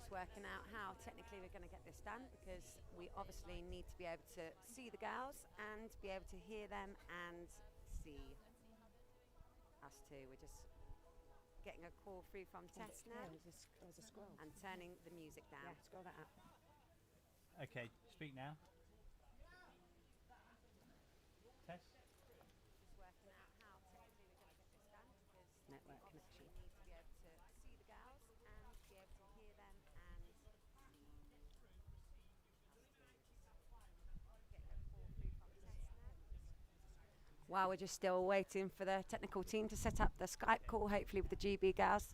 Speaker 2: Working out how technically we're going to get this done, because we obviously need to be able to see the girls and be able to hear them and see us too. We're just getting a call through from Tess now and turning the music down. Yeah, scroll that up.
Speaker 3: Okay, speak now. Tess?
Speaker 2: Just working out how technically we're going to get this done, because network connection. We need to be able to see the girls and be able to hear them. While we're just still waiting for the technical team to set up the Skype call, hopefully with the GB girls.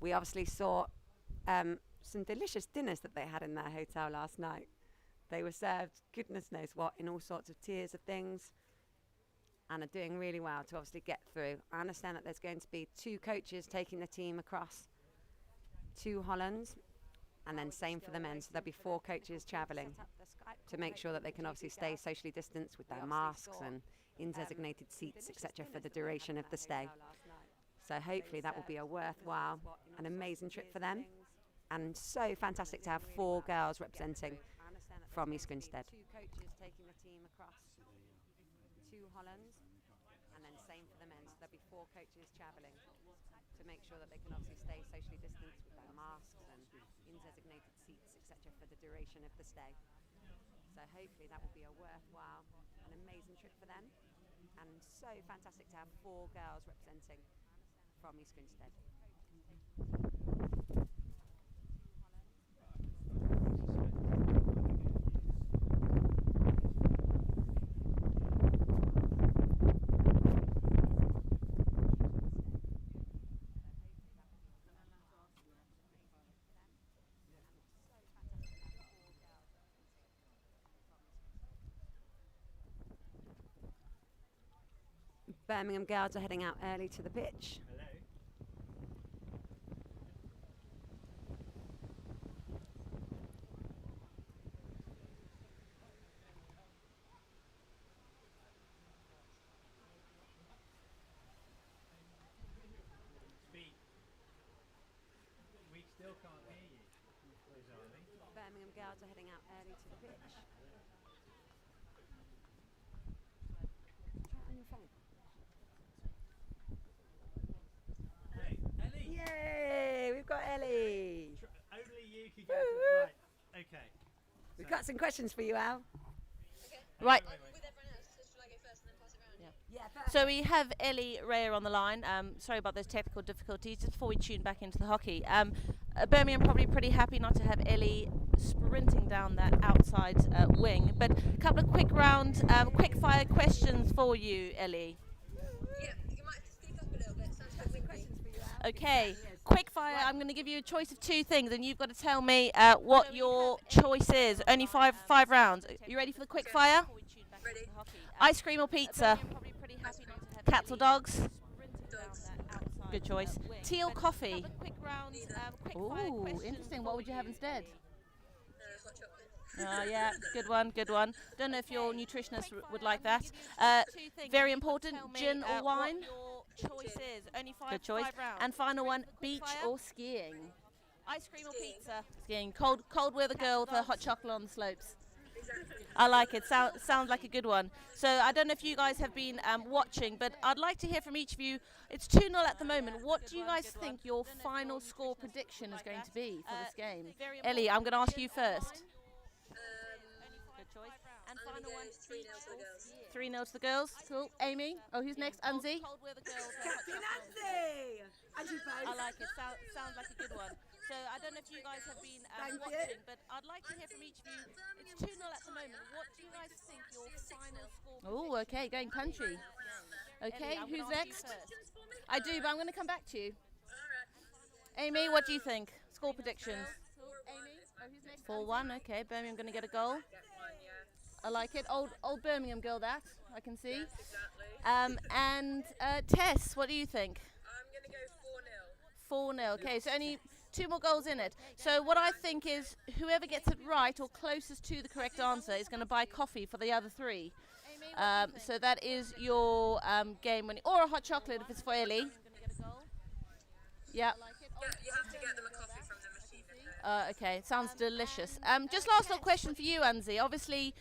Speaker 2: We obviously saw some delicious dinners that they had in their hotel last night. They were served goodness knows what in all sorts of tiers of things, and are doing really well to obviously get through. I understand that there's going to be 2 coaches taking the team across to Holland, and then same for the men, so there'll be 4 coaches travelling to make sure that they can obviously stay socially distanced with their masks and in designated seats, etc., for the duration of the stay. So hopefully that will be a worthwhile, an amazing trip for them, and so fantastic to have 4 girls representing from East Grinstead. 2 coaches taking the team across to Holland, and then same for the men, so there'll be 4 coaches travelling to make sure that they can obviously stay socially distanced with their masks and in designated seats, etc., for the duration of the stay. So hopefully that will be a worthwhile, an amazing trip for them, and so fantastic to have 4 girls representing from East Grinstead. Birmingham girls are heading out early to the pitch.
Speaker 3: Hello. still can't hear you. Bizarrely.
Speaker 2: Birmingham girls are heading out early to the pitch. Try it on your phone.
Speaker 3: Hey, Ellie.
Speaker 2: Yay! We've got Ellie.
Speaker 3: Only you can get it right. Okay.
Speaker 2: We've
Speaker 3: So-
Speaker 2: got some questions for you, Al.
Speaker 1: Right.
Speaker 3: Wait.
Speaker 4: With everyone else, so shall I go first and then pass it around?
Speaker 2: Yeah.
Speaker 1: So we have Ellie Rhea on the line. Sorry about those technical difficulties. Just before we tune back into the hockey, Birmingham probably pretty happy not to have Ellie sprinting down that outside wing. But a couple of quick fire questions for you, Ellie.
Speaker 4: Yeah, you might have to speak up a little bit. Sounds a bit windy.
Speaker 1: Okay. Quick fire. I'm going to give you a choice of two things, and you've got to tell me what your choice is. Only five rounds. You ready for the quick fire?
Speaker 4: Ready?
Speaker 1: Ice cream or pizza? Cats or dogs?
Speaker 4: Dogs.
Speaker 1: Good choice. Tea or coffee? Ooh, interesting. What would you have instead?
Speaker 4: Hot chocolate.
Speaker 1: Yeah, good one. Don't know if your nutritionist would like that. Very important, gin or wine? Good choice. And final one, beach or skiing? Ice cream or pizza? Skiing. Cold weather girl with a hot chocolate on the slopes.
Speaker 4: Exactly.
Speaker 1: I like it. Sounds like a good one. So I don't know if you guys have been watching, but I'd like to hear from each of you. It's 2-0 at the moment. What do you guys think your final score prediction is going to be for this game? Ellie, I'm going to ask you first. Good choice. And
Speaker 4: I'm
Speaker 1: final
Speaker 4: going
Speaker 1: one,
Speaker 4: 3-0 to the girls.
Speaker 1: 3-0 to the girls. Cool. Amy? Oh, who's next? Unzi? I like it. Sounds like a good one. So I don't know if you guys have been watching, but I'd like to hear from each of you. It's 2-0 at the moment. What do you guys think your final score? Oh, okay, going country. Okay, who's next? I do, but I'm going to come back to you. Amy, what do you think? Score predictions. Amy, who's next? 4-1. Okay, Birmingham going to get a goal. I like it. Old Birmingham girl, that I can see. And Tess, what do you think?
Speaker 4: I'm going to go 4-0.
Speaker 1: 4-0. Okay, so only 2 more goals in it. So what I think is whoever gets it right or closest to the correct answer is going to buy coffee for the other 3. So that is your game winning, or a hot chocolate if it's for Ellie. Yeah.
Speaker 4: Yeah, you have to get them a coffee from the machine in there.
Speaker 1: Okay, sounds delicious. Just last little question for you, Anzi. Obviously,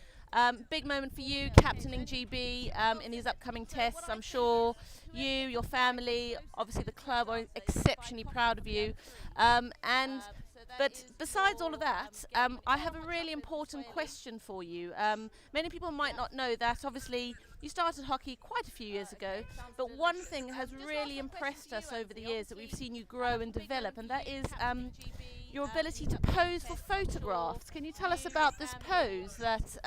Speaker 1: big moment for you, captaining GB in these upcoming tests. I'm sure you, your family, obviously the club are exceptionally proud of you. But besides all of that, I have a really important question for you. Many people might not know that, obviously, you started hockey quite a few years ago, but one thing has really impressed us over the years that we've seen you grow and develop, and that is your ability to pose for photographs. Can you tell us about this pose that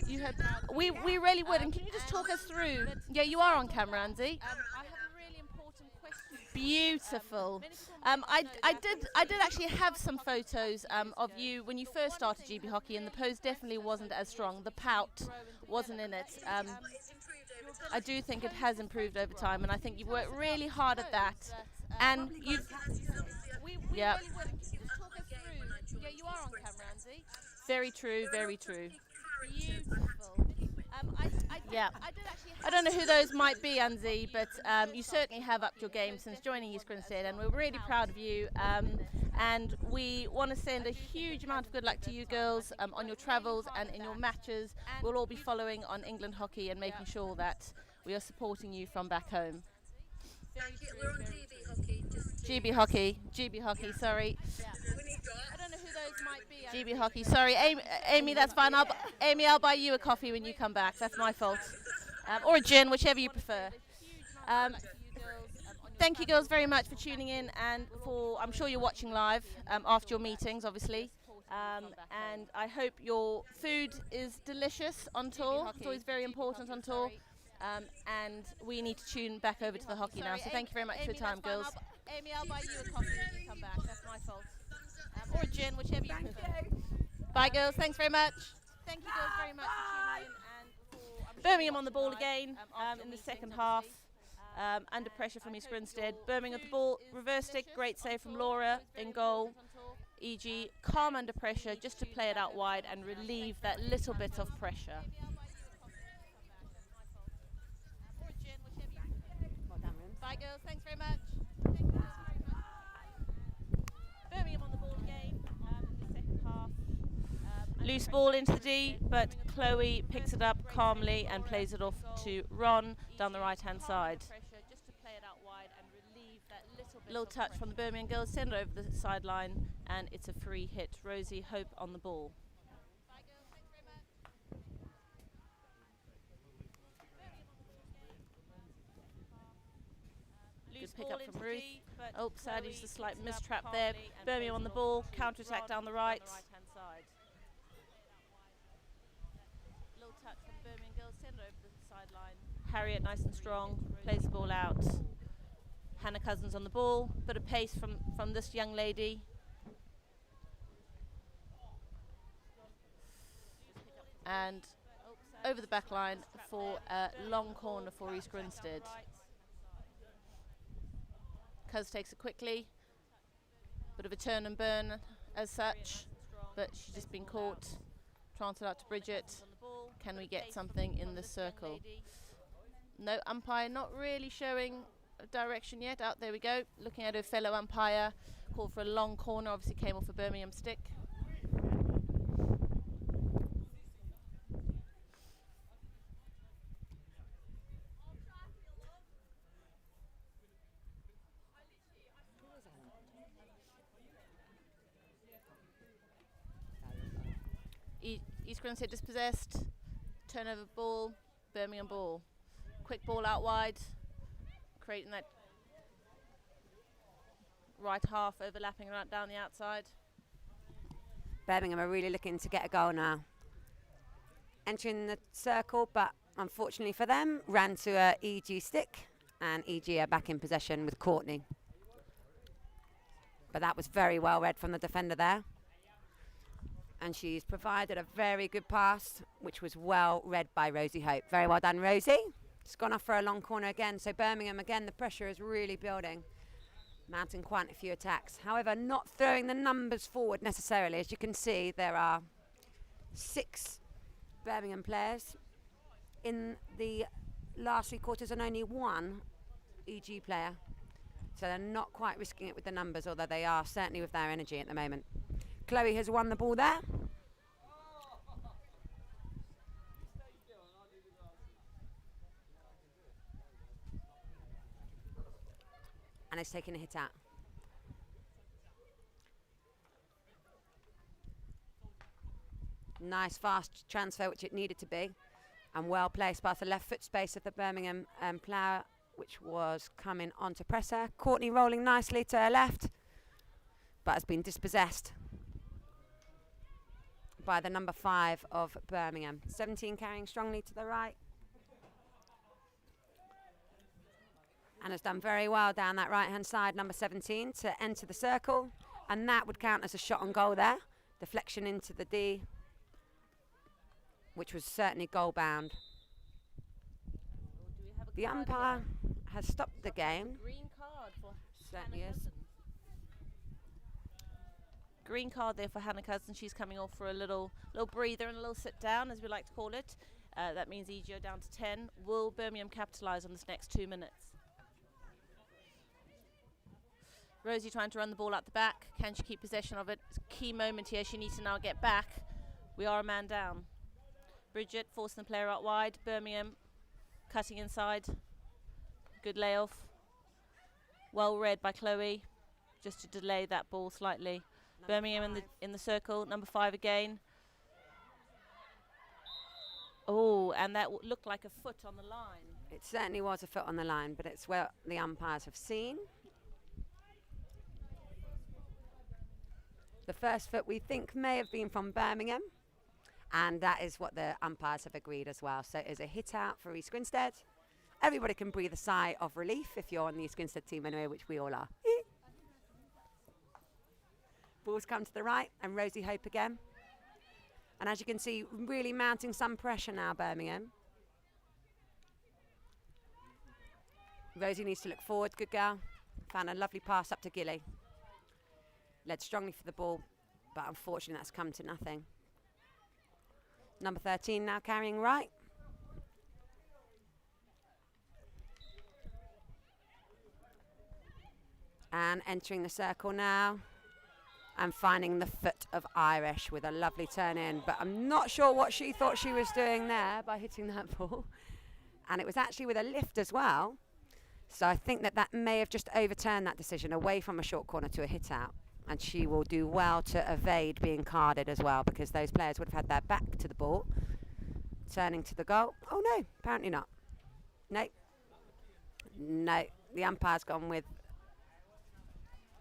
Speaker 1: you had? We really would, and can you just talk us through? Yeah, you are on camera, Andy. I have a really important question. Beautiful. I did actually have some photos of you when you first started GB hockey, and the pose definitely wasn't as strong. The pout wasn't in it.
Speaker 4: It's improved over time.
Speaker 1: I do think it has improved over time, and I think you've worked really hard at that. And you've. Yeah. Yeah, you are on camera, Andy. Very true, very true. Beautiful. Yeah. I don't know who those might be, Anzi, but you certainly have upped your game since joining East Grinstead, and we're really proud of you. And we want to send a huge amount of good luck to you girls on your travels and in your matches. We'll all be following on England hockey and making sure that we are supporting you from back home.
Speaker 4: Thank you. We're on GB hockey. Just
Speaker 1: GB hockey, sorry.
Speaker 4: we need that.
Speaker 1: I don't know who those might be. GB hockey, sorry. Amy, that's fine. I'll buy you a coffee when you come back. That's my fault. Or a gin, whichever you prefer. Thank you girls very much for tuning in, and I'm sure you're watching live after your meetings, obviously. And I hope your food is delicious on tour. It's always very important on tour. And we need to tune back over to the hockey now. So thank you very much for your time, girls. Amy, I'll buy you a coffee when you come back. That's my fault. Or a gin, whichever you prefer. Bye, girls. Thanks very much. Thank you, girls, very much for tuning in. And Birmingham on the ball again in the second half. Under pressure from East Grinstead. Birmingham at the ball. Reverse stick. Great save from Laura in goal. E.g. calm under pressure just to play it out wide and relieve that little bit of pressure. Bye, girls. Thanks very much. Thank you very much. Birmingham. Loose ball into the D, but Chloe picks it up calmly and plays it off to Ron down the right-hand side. Just to play it out wide and relieve that little touch from the Birmingham girls, send it over the sideline, and it's a free hit. Rosie Hope on the ball. Good pick up from Ruth. Oh, sadly, just a slight mistrap there. Birmingham on the ball, counter-attack down the right. Little touch from the Birmingham girls, send it over the sideline. Harriet, nice and strong, plays the ball out. Hannah Cousins on the ball, bit of pace from this young lady. And over the back line for a long corner for East Grinstead. Cuz takes it quickly. Bit of a turn and burn as such, but she's just been caught. Transferred out to Bridget. Can we get something in the circle? No, umpire not really showing direction yet. Out there we go. Looking at her fellow umpire. Called for a long corner. Obviously came off a Birmingham stick. East Grinstead dispossessed. Turnover ball. Birmingham ball. Quick ball out wide. Creating that right half, overlapping right down the outside.
Speaker 2: Birmingham are really looking to get a goal now. Entering the circle, but unfortunately for them, ran to a EG stick, and EG are back in possession with Courtney. But that was very well read from the defender there. And she's provided a very good pass, which was well read by Rosie Hope. Very well done, Rosie. It's gone off for a long corner again. So Birmingham, again, the pressure is really building, mounting quite a few attacks. However, not throwing the numbers forward necessarily. As you can see, there are 6 Birmingham players in the last 3 quarters and only 1 EG player. So they're not quite risking it with the numbers, although they are certainly with their energy at the moment. Chloe has won the ball there. And is taking a hit out. Nice fast transfer, which it needed to be. And well placed past the left foot space of the Birmingham player, which was coming onto presser. Courtney rolling nicely to her left, but has been dispossessed by the number 5 of Birmingham. 17 carrying strongly to the right. And has done very well down that right-hand side, number 17, to enter the circle. And that would count as a shot on goal there. Deflection into the D, which was certainly goal-bound. The umpire has stopped the game.
Speaker 1: Green card for
Speaker 2: Certainly
Speaker 1: Hannah
Speaker 2: is.
Speaker 1: Cousins. Green card there for Hannah Cousins. She's coming off for a little breather and a little sit down, as we like to call it. That means EG are down to 10. Will Birmingham capitalise on this next 2 minutes? Rosie trying to run the ball out the back. Can she keep possession of it? It's a key moment here. She needs to now get back. We are a man down. Bridget forcing the player out wide. Birmingham cutting inside. Good layoff. Well read by Chloe, just to delay that ball slightly. Birmingham in the circle. Number 5 again. Oh, and that looked like a foot on the line.
Speaker 2: It certainly was a foot on the line, but it's what the umpires have seen. The first foot we think may have been from Birmingham, and that is what the umpires have agreed as well. So it is a hit out for East Grinstead. Everybody can breathe a sigh of relief if you're on the East Grinstead team anyway, which we all are. Balls come to the right, and Rosie Hope again. And as you can see, really mounting some pressure now, Birmingham. Rosie needs to look forward, good girl. Found a lovely pass up to Gilly. Led strongly for the ball, but unfortunately that's come to nothing. Number 13 now carrying right. And entering the circle now. and finding the foot of Irish with a lovely turn in. But I'm not sure what she thought she was doing there by hitting that ball. And it was actually with a lift as well. So I think that may have just overturned that decision away from a short corner to a hit out. And she will do well to evade being carded as well, because those players would have had their back to the ball. Turning to the goal. Oh no, apparently not. No. No, the umpire's gone with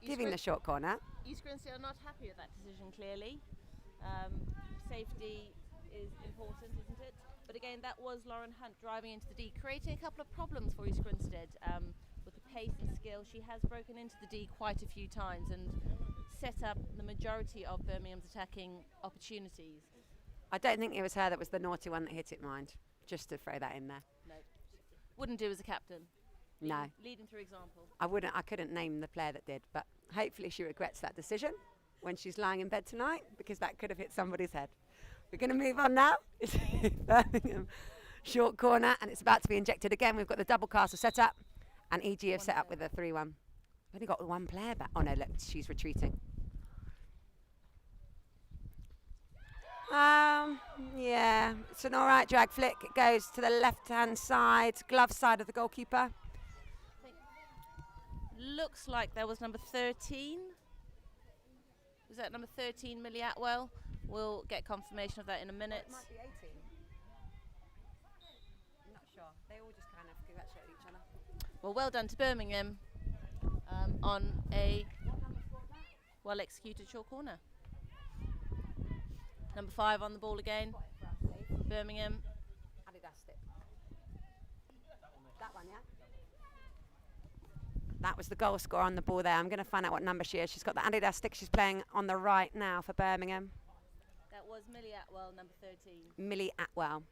Speaker 2: giving the short corner.
Speaker 1: East Grinstead are not happy with that decision, clearly. Safety is important, isn't it? But again, that was Lauren Hunt driving into the D, creating a couple of problems for East Grinstead. With the pace and skill, she has broken into the D quite a few times and set up the majority of Birmingham's attacking opportunities.
Speaker 2: I don't think it was her that was the naughty one that hit it, mind. Just to throw that in there.
Speaker 1: No. Wouldn't do as a captain.
Speaker 2: No.
Speaker 1: Leading through example.
Speaker 2: I couldn't name the player that did, but hopefully she regrets that decision when she's lying in bed tonight, because that could have hit somebody's head. We're going to move on now. It's Birmingham short corner, and it's about to be injected again. We've got the double castle set up, and EG have set up with a 3-1. We've only got one player back. Oh no, look, she's retreating. Yeah, it's an alright drag flick. It goes to the left-hand side, glove side of the goalkeeper.
Speaker 1: Looks like there was number 13. Was that number 13, Millie Atwell? We'll get confirmation of that in a minute.
Speaker 2: It might be 18. I'm not sure. They all just kind of congratulate each other.
Speaker 1: Well, well done to Birmingham on a well-executed short corner. Number 5 on the ball again. Birmingham.
Speaker 2: That one, yeah? That was the goal scorer on the ball there. I'm going to find out what number she is. She's got the Adidas stick. She's playing on the right now for Birmingham.
Speaker 1: That was Millie Atwell, number 13.
Speaker 2: Millie Atwell.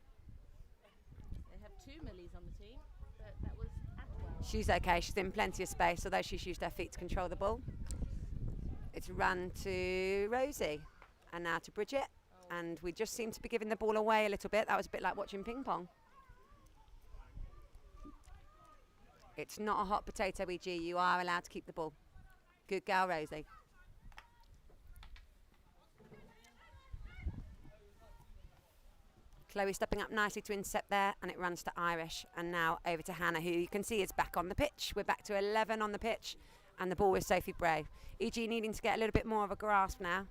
Speaker 1: They have 2 Millies on the team, but that was Atwell.
Speaker 2: She's okay. She's in plenty of space, although she's used her feet to control the ball. It's run to Rosie and now to Bridget. And we just seem to be giving the ball away a little bit. That was a bit like watching ping pong. It's not a hot potato, EG. You are allowed to keep the ball. Good girl, Rosie. Chloe stepping up nicely to intercept there, and it runs to Irish. And now over to Hannah, who you can see is back on the pitch. We're back to 11 on the pitch, and the ball with Sophie Bray. EG needing to get a little bit more of a grasp now.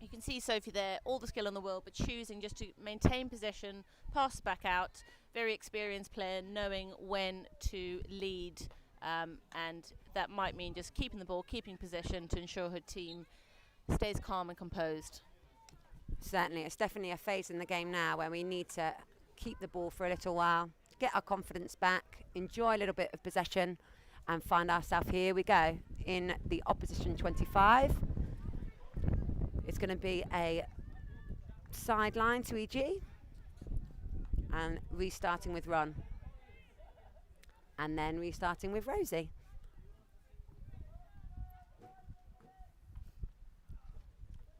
Speaker 1: You can see Sophie there, all the skill in the world, but choosing just to maintain possession, pass back out. Very experienced player, knowing when to lead, and that might mean just keeping the ball, keeping possession to ensure her team stays calm and composed.
Speaker 2: Certainly, it's definitely a phase in the game now where we need to keep the ball for a little while, get our confidence back, enjoy a little bit of possession, and find ourselves, here we go, in the opposition 25. It's going to be a sideline to EG. And restarting with Ron. And then restarting with Rosie.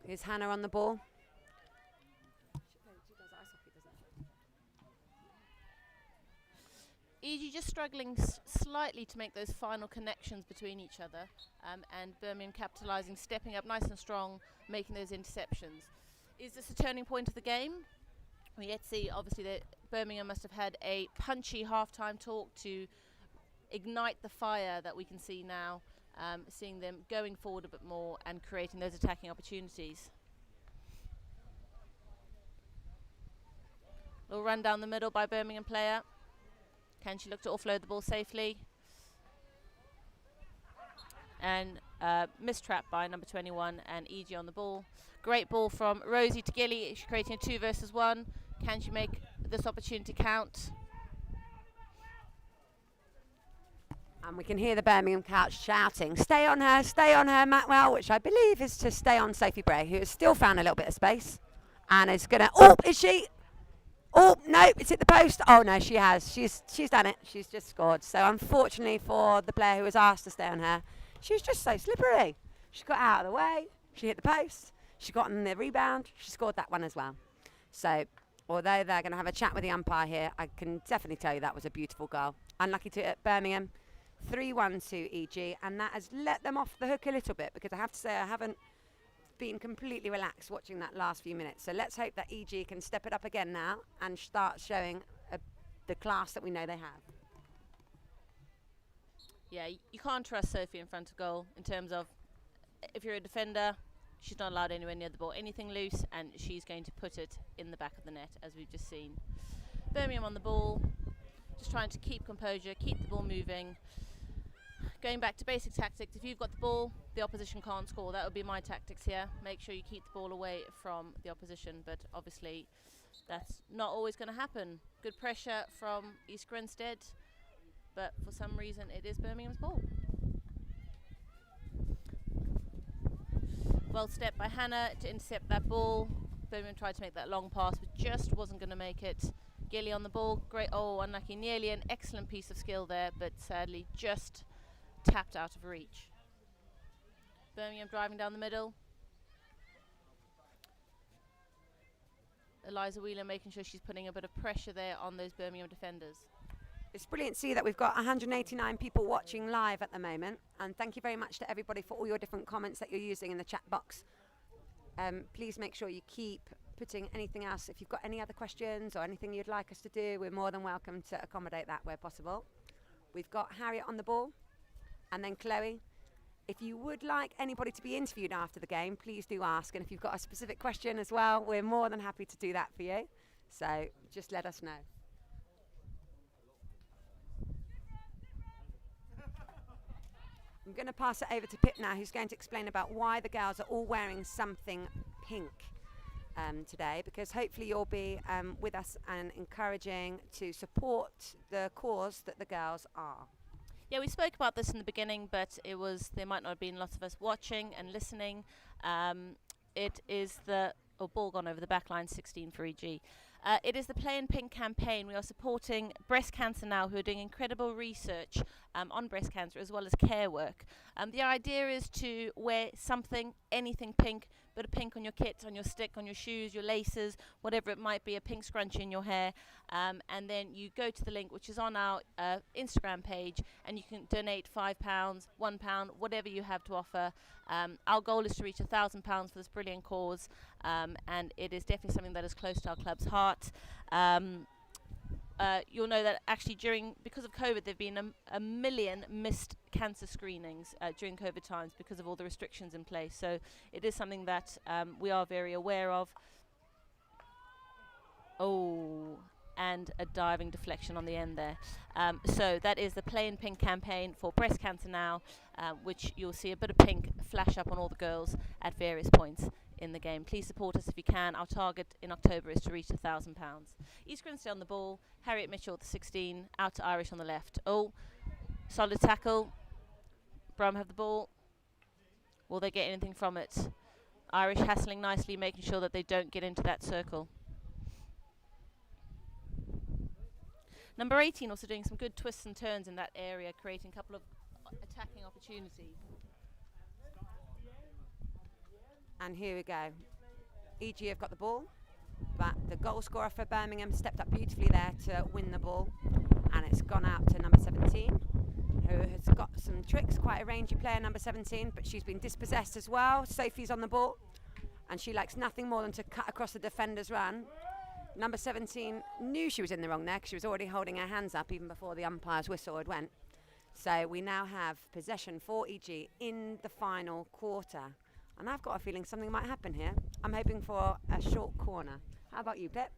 Speaker 2: Here's Hannah on the ball.
Speaker 1: EG just struggling slightly to make those final connections between each other, and Birmingham capitalising, stepping up nice and strong, making those interceptions. Is this a turning point of the game? We yet see, obviously, that Birmingham must have had a punchy half-time talk to ignite the fire that we can see now, seeing them going forward a bit more and creating those attacking opportunities. Little run down the middle by Birmingham player. Can she look to offload the ball safely? And mistrap by number 21 and EG on the ball. Great ball from Rosie to Gilly. She's creating a 2 versus 1. Can she make this opportunity count?
Speaker 2: And we can hear the Birmingham couch shouting, stay on her, Matwell, which I believe is to stay on Sophie Bray, who has still found a little bit of space. And is going to, oh, is she? Oh, no, it's hit the post. Oh, no, she has. She's done it. She's just scored. So unfortunately for the player who was asked to stay on her, she was just so slippery. She got out of the way. She hit the post. She got on the rebound. She scored that one as well. So although they're going to have a chat with the umpire here, I can definitely tell you that was a beautiful goal. Unlucky to Birmingham 3-1 to EG, and that has let them off the hook a little bit, because I have to say I haven't been completely relaxed watching that last few minutes. So let's hope that EG can step it up again now and start showing the class that we know they have.
Speaker 1: Yeah, you can't trust Sophie in front of goal in terms of, if you're a defender, she's not allowed anywhere near the ball. Anything loose and she's going to put it in the back of the net, as we've just seen. Birmingham on the ball, just trying to keep composure, keep the ball moving. Going back to basic tactics, if you've got the ball, the opposition can't score. That would be my tactics here. Make sure you keep the ball away from the opposition, but obviously that's not always going to happen. Good pressure from East Grinstead, but for some reason it is Birmingham's ball. Well stepped by Hannah to intercept that ball. Birmingham tried to make that long pass, but just wasn't going to make it. Gilly on the ball, great, unlucky, nearly an excellent piece of skill there, but sadly just tapped out of reach. Birmingham driving down the middle. Eliza Wheeler making sure she's putting a bit of pressure there on those Birmingham defenders.
Speaker 2: It's brilliant to see that we've got 189 people watching live at the moment, and thank you very much to everybody for all your different comments that you're using in the chat box. Please make sure you keep putting anything else. If you've got any other questions or anything you'd like us to do, we're more than welcome to accommodate that where possible. We've got Harriet on the ball, and then Chloe. If you would like anybody to be interviewed after the game, please do ask, and if you've got a specific question as well, we're more than happy to do that for you. So just let us know. I'm going to pass it over to Pip now, who's going to explain about why the girls are all wearing something pink today, because hopefully you'll be with us and encouraging to support the cause that the girls are.
Speaker 1: Yeah, we spoke about this in the beginning, but there might not have been lots of us watching and listening. It is the ball gone over the back line, 16 for EG. It is the Play in Pink campaign. We are supporting Breast Cancer Now, who are doing incredible research on breast cancer as well as care work. The idea is to wear something, anything pink, but a pink on your kit, on your stick, on your shoes, your laces, whatever it might be, a pink scrunchie in your hair. And then you go to the link, which is on our Instagram page, and you can donate £5, £1, whatever you have to offer. Our goal is to reach £1,000 for this brilliant cause, and it is definitely something that is close to our club's heart. You'll know that actually because of COVID, there have been a million missed cancer screenings during COVID times because of all the restrictions in place. So it is something that we are very aware of. Oh, and a diving deflection on the end there. So that is the Play in Pink campaign for Breast Cancer Now, which you'll see a bit of pink flash up on all the girls at various points in the game. Please support us if you can. Our target in October is to reach £1,000. East Grinstead on the ball. Harriet Mitchell, the 16, out to Irish on the left. Oh, solid tackle. Brum have the ball. Will they get anything from it? Irish hassling nicely, making sure that they don't get into that circle. Number 18 also doing some good twists and turns in that area, creating a couple of attacking opportunities.
Speaker 2: And here we go. EG have got the ball, but the goal scorer for Birmingham stepped up beautifully there to win the ball, and it's gone out to number 17, who has got some tricks, quite a rangy player, number 17, but she's been dispossessed as well. Sophie's on the ball, and she likes nothing more than to cut across the defender's run. Number 17 knew she was in the wrong there because she was already holding her hands up even before the umpire's whistle had went. So we now have possession for EG in the final quarter. And I've got a feeling something might happen here. I'm hoping for a short corner. How about you, Pip?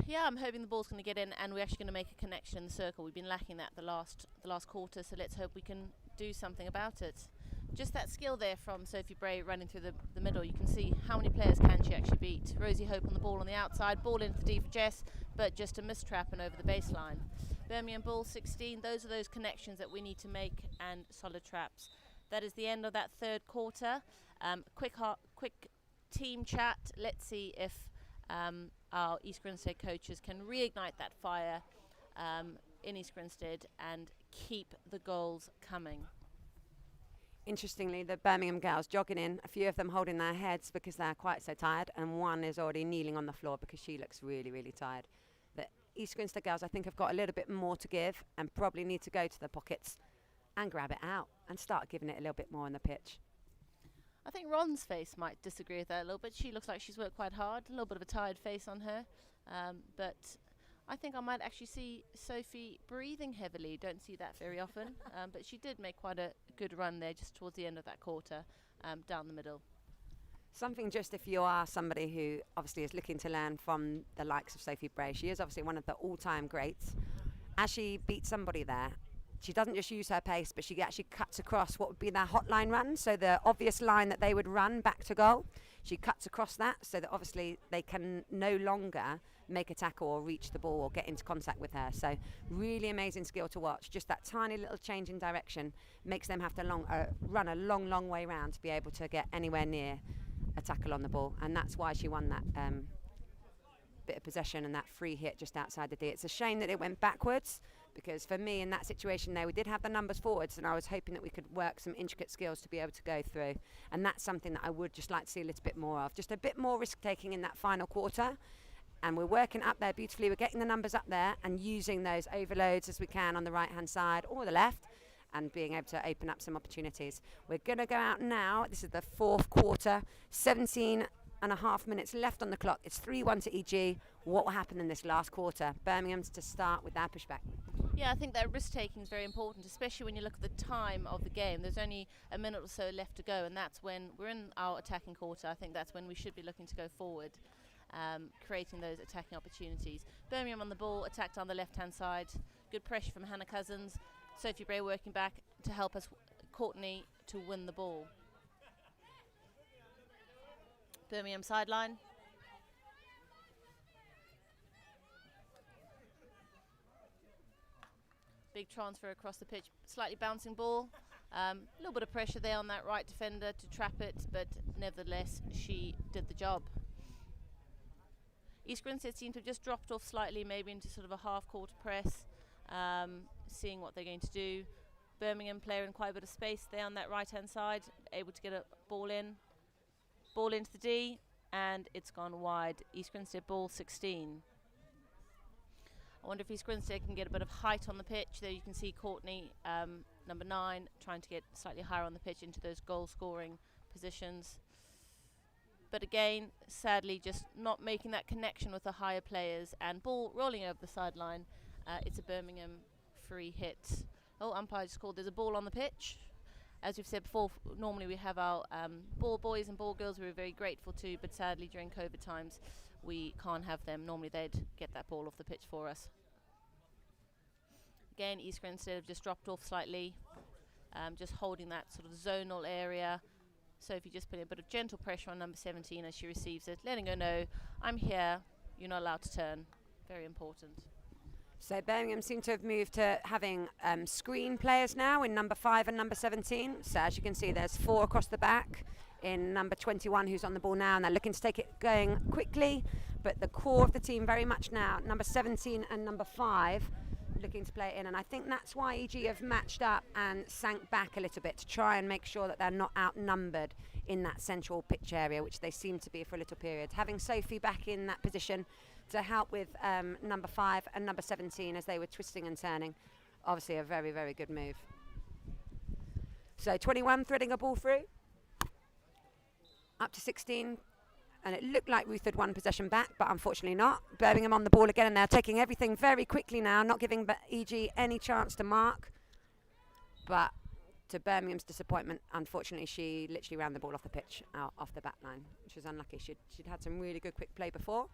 Speaker 1: Yeah, I'm hoping the ball's going to get in and we're actually going to make a connection in the circle. We've been lacking that the last quarter, so let's hope we can do something about it. Just that skill there from Sophie Bray running through the middle. You can see how many players can she actually beat. Rosie Hope on the ball on the outside. Ball into the D for Jess, but just a mistrap and over the baseline. Birmingham ball 16. Those are those connections that we need to make and solid traps. That is the end of that third quarter. Quick team chat. Let's see if our East Grinstead coaches can reignite that fire in East Grinstead and keep the goals coming.
Speaker 2: Interestingly, the Birmingham girls jogging in, a few of them holding their heads because they're quite so tired, and one is already kneeling on the floor because she looks really, really tired. But East Grinstead girls, I think, have got a little bit more to give and probably need to go to the pockets and grab it out and start giving it a little bit more on the pitch.
Speaker 1: I think Ron's face might disagree with that a little bit. She looks like she's worked quite hard, a little bit of a tired face on her. But I think I might actually see Sophie breathing heavily. Don't see that very often. But she did make quite a good run there just towards the end of that quarter, down the middle.
Speaker 2: Something just if you are somebody who obviously is looking to learn from the likes of Sophie Bray, she is obviously one of the all-time greats. As she beats somebody there, she doesn't just use her pace, but she actually cuts across what would be their hotline run, so the obvious line that they would run back to goal. She cuts across that so that obviously they can no longer make a tackle or reach the ball or get into contact with her. So really amazing skill to watch. Just that tiny little change in direction makes them have to run a long way round to be able to get anywhere near a tackle on the ball, and that's why she won that bit of possession and that free hit just outside the D. It's a shame that it went backwards, because for me in that situation there, we did have the numbers forwards, and I was hoping that we could work some intricate skills to be able to go through, and that's something that I would just like to see a little bit more of, just a bit more risk taking in that final quarter. And we're working up there beautifully. We're getting the numbers up there and using those overloads as we can on the right hand side or the left, and being able to open up some opportunities. We're going to go out now. This is the fourth quarter, 17.5 minutes left on the clock. It's 3-1 to EG. What will happen in this last quarter? Birmingham's to start with their pushback.
Speaker 1: Yeah, I think that risk taking is very important, especially when you look at the time of the game. There's only a minute or so left to go, and that's when we're in our attacking quarter. I think that's when we should be looking to go forward, creating those attacking opportunities. Birmingham on the ball, attacked on the left-hand side. Good pressure from Hannah Cousins. Sophie Bray working back to help us, Courtney, to win the ball. Birmingham sideline. Big transfer across the pitch, slightly bouncing ball. A little bit of pressure there on that right defender to trap it, but nevertheless, she did the job. East Grinstead seemed to have just dropped off slightly, maybe into sort of a half-quarter press. Seeing what they're going to do. Birmingham player in quite a bit of space there on that right hand side, able to get a ball into the D, and it's gone wide. East Grinstead ball 16. I wonder if East Grinstead can get a bit of height on the pitch. There you can see Courtney, number 9, trying to get slightly higher on the pitch into those goal scoring positions. But again, sadly, just not making that connection with the higher players, and ball rolling over the sideline. It's a Birmingham free hit. Oh, umpire just called. There's a ball on the pitch. As we've said before, normally we have our ball boys and ball girls we're very grateful to, but sadly during COVID times we can't have them. Normally they'd get that ball off the pitch for us. Again, East Grinstead have just dropped off slightly, just holding that sort of zonal area. Sophie just putting a bit of gentle pressure on number 17 as she receives it, letting her know, I'm here, you're not allowed to turn. Very important.
Speaker 2: So Birmingham seem to have moved to having screen players now in number 5 and number 17. So as you can see, there's 4 across the back in number 21 who's on the ball now, and they're looking to take it going quickly. But the core of the team very much now, number 17 and number 5, looking to play it in. And I think that's why EG have matched up and sank back a little bit to try and make sure that they're not outnumbered in that central pitch area, which they seem to be for a little period. Having Sophie back in that position to help with number 5 and number 17 as they were twisting and turning. Obviously a very, very good move. So 21 threading a ball through. Up to 16. And it looked like Ruth had won possession back, but unfortunately not. Birmingham on the ball again, and they're taking everything very quickly now, not giving EG any chance to mark. But to Birmingham's disappointment, unfortunately, she literally ran the ball off the pitch, out off the back line, which was unlucky. She'd had some really good quick play before.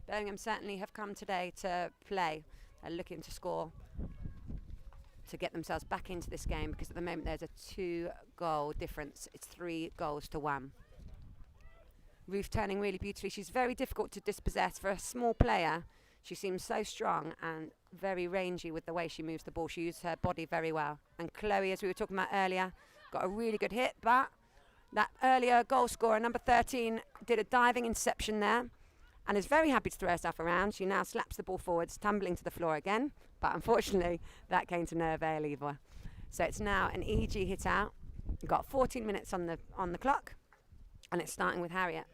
Speaker 2: Birmingham certainly have come today to play. They're looking to score to get themselves back into this game, because at the moment there's a 2-goal difference. It's 3 goals to 1. Ruth turning really beautifully. She's very difficult to dispossess for a small player. She seems so strong and very rangy with the way she moves the ball. She uses her body very well. And Chloe, as we were talking about earlier, got a really good hit, but that earlier goal scorer, number 13, did a diving interception there and is very happy to throw herself around. She now slaps the ball forwards, tumbling to the floor again, but unfortunately that came to no avail either. So it's now an EG hit out. We've got 14 minutes on the clock, and it's starting with Harriet.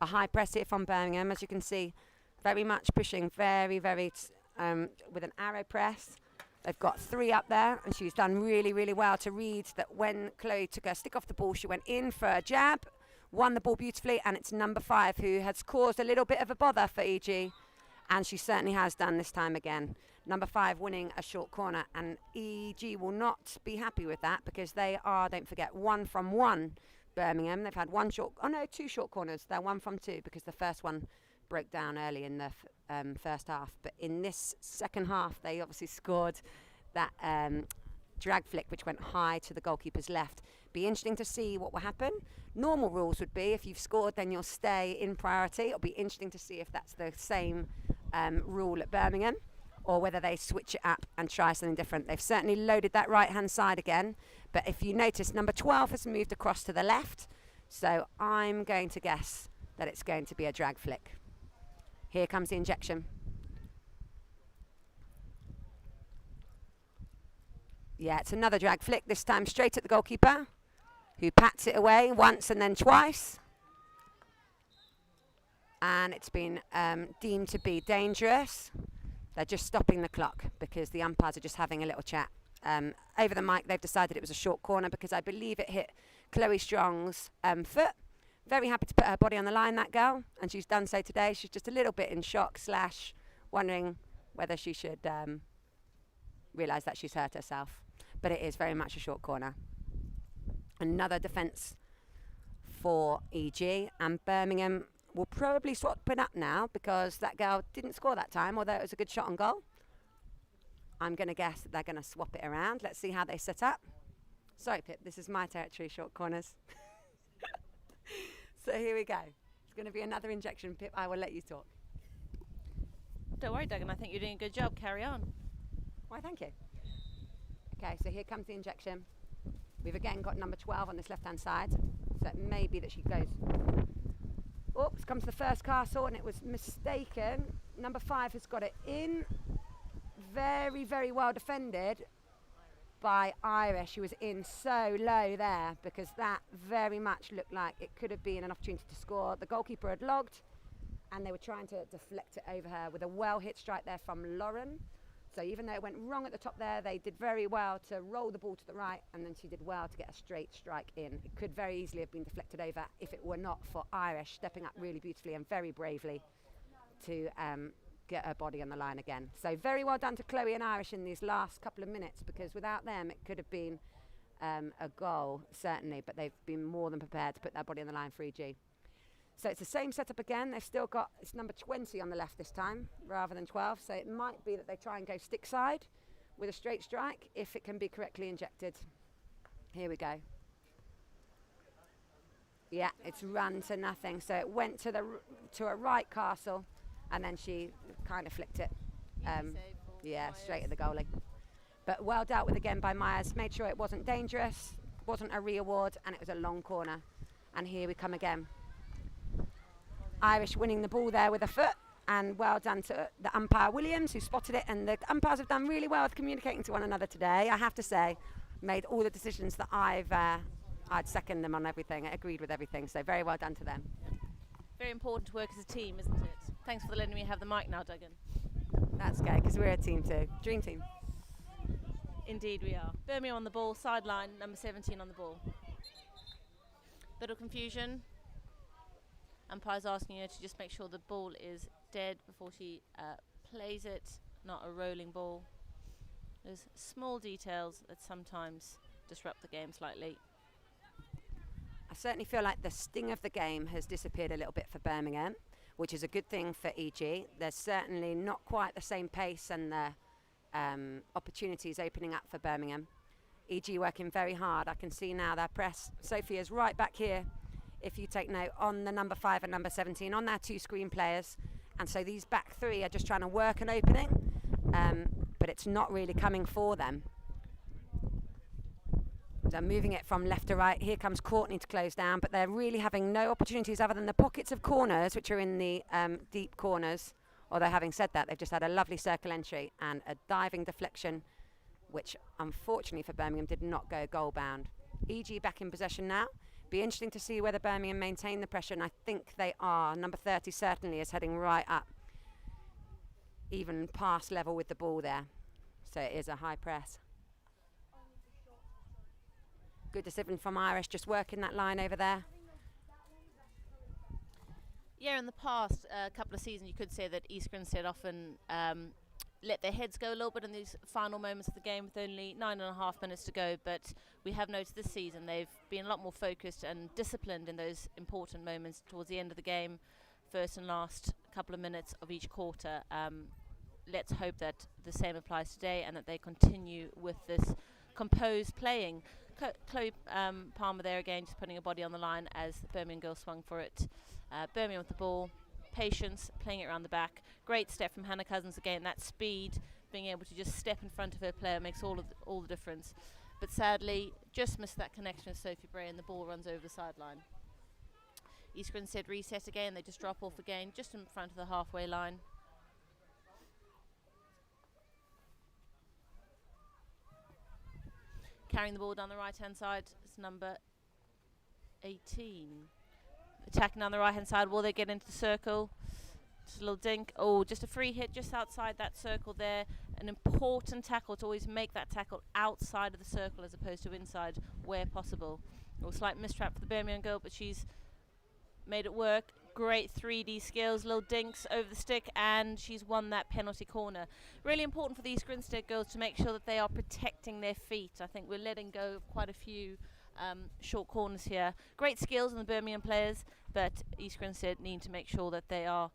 Speaker 2: A high press here from Birmingham. As you can see, very much pushing very, with an arrow press. They've got 3 up there, and she's done really, really well to read that when Chloe took her stick off the ball, she went in for a jab, won the ball beautifully, and it's number 5 who has caused a little bit of a bother for EG, and she certainly has done this time again. Number 5 winning a short corner, and EG will not be happy with that because they are, don't forget, 1 from 1 Birmingham. They've had 2 short corners. They're 1 from 2 because the first one broke down early in the first half. But in this second half, they obviously scored that drag flick, which went high to the goalkeeper's left. Be interesting to see what will happen. Normal rules would be if you've scored, then you'll stay in priority. It'll be interesting to see if that's the same rule at Birmingham, or whether they switch it up and try something different. They've certainly loaded that right-hand side again. But if you notice, number 12 has moved across to the left. So I'm going to guess that it's going to be a drag flick. Here comes the injection. Yeah, it's another drag flick, this time straight at the goalkeeper, who pats it away once and then twice. And it's been deemed to be dangerous. They're just stopping the clock because the umpires are just having a little chat. Over the mic, they've decided it was a short corner because I believe it hit Chloe Strong's foot. Very happy to put her body on the line, that girl, and she's done so today. She's just a little bit in shock / wondering whether she should realise that she's hurt herself. But it is very much a short corner. Another defence for EG, and Birmingham will probably swap it up now because that girl didn't score that time, although it was a good shot on goal. I'm going to guess that they're going to swap it around. Let's see how they set up. Sorry, Pip, this is my territory, short corners. So here we go. It's going to be another injection, Pip. I will let you talk.
Speaker 1: Don't worry, Duggan. I think you're doing a good job. Carry on.
Speaker 2: Why, thank you. Okay, so here comes the injection. We've again got number 12 on this left-hand side. So it may be that she goes... Oops, comes the first castle, and it was mistaken. Number 5 has got it in. Very, very well defended by Irish, who was in so low there, because that very much looked like it could have been an opportunity to score. The goalkeeper had logged, and they were trying to deflect it over her with a well-hit strike there from Lauren. So even though it went wrong at the top there, they did very well to roll the ball to the right, and then she did well to get a straight strike in. It could very easily have been deflected over if it were not for Irish stepping up really beautifully and very bravely to get her body on the line again. So very well done to Chloe and Irish in these last couple of minutes, because without them it could have been a goal, certainly, but they've been more than prepared to put their body on the line for EG. So it's the same setup again. They've still got, it's number 20 on the left this time rather than 12, so it might be that they try and go stick side with a straight strike if it can be correctly injected. Here we go. Yeah, it's run to nothing. So it went to a right castle, and then she kind of flicked it. Yeah, straight at the goalie. But well dealt with again by Myers. Made sure it wasn't dangerous, wasn't a re-award, and it was a long corner. And here we come again. Irish winning the ball there with a foot, and well done to the umpire Williams, who spotted it. And the umpires have done really well with communicating to one another today, I have to say. Made all the decisions that I'd second them on everything. I agreed with everything, so very well done to them.
Speaker 1: Very important to work as a team, isn't it? Thanks for letting me have the mic now, Duggan.
Speaker 2: That's good, because we're a team too. Dream team.
Speaker 1: Indeed we are. Birmingham on the ball, sideline, number 17 on the ball. Bit of confusion. Umpire's asking her to just make sure the ball is dead before she plays it, not a rolling ball. There's small details that sometimes disrupt the game slightly.
Speaker 2: I certainly feel like the sting of the game has disappeared a little bit for Birmingham, which is a good thing for EG. There's certainly not quite the same pace and the opportunities opening up for Birmingham. EG working very hard. I can see now their press. Sophie is right back here, if you take note, on the number 5 and number 17, on their 2 screen players. And so these back 3 are just trying to work an opening, but it's not really coming for them. They're moving it from left to right. Here comes Courtney to close down, but they're really having no opportunities other than the pockets of corners, which are in the deep corners. Although having said that, they've just had a lovely circle entry and a diving deflection, which unfortunately for Birmingham did not go goal bound. EG back in possession now. Be interesting to see whether Birmingham maintain the pressure, and I think they are. Number 30 certainly is heading right up even pass level with the ball there. So it is a high press. Good decision from Irish, just working that line over there.
Speaker 1: Yeah, in the past couple of seasons, you could say that East Grinstead often let their heads go a little bit in these final moments of the game with only 9.5 minutes to go. But we have noticed this season they've been a lot more focused and disciplined in those important moments towards the end of the game, first and last couple of minutes of each quarter. Let's hope that the same applies today and that they continue with this composed playing. Chloe Palmer there again, just putting a body on the line as the Birmingham girls swung for it. Birmingham with the ball, patience, playing it around the back. Great step from Hannah Cousins again. That speed, being able to just step in front of her player makes all the difference. But sadly, just missed that connection with Sophie Bray and the ball runs over the sideline. East Grinstead reset again. They just drop off again, just in front of the halfway line. Carrying the ball down the right-hand side is number 18. Attacking down the right-hand side. Will they get into the circle? Just a little dink. Oh, just a free hit just outside that circle there. An important tackle to always make that tackle outside of the circle as opposed to inside where possible. A slight mistrap for the Birmingham girl, but she's made it work. Great 3D skills, little dinks over the stick, and she's won that penalty corner. Really important for these Grinstead girls to make sure that they are protecting their feet. I think we're letting go of quite a few short corners here. Great skills in the Birmingham players, but East Grinstead need to make sure that they are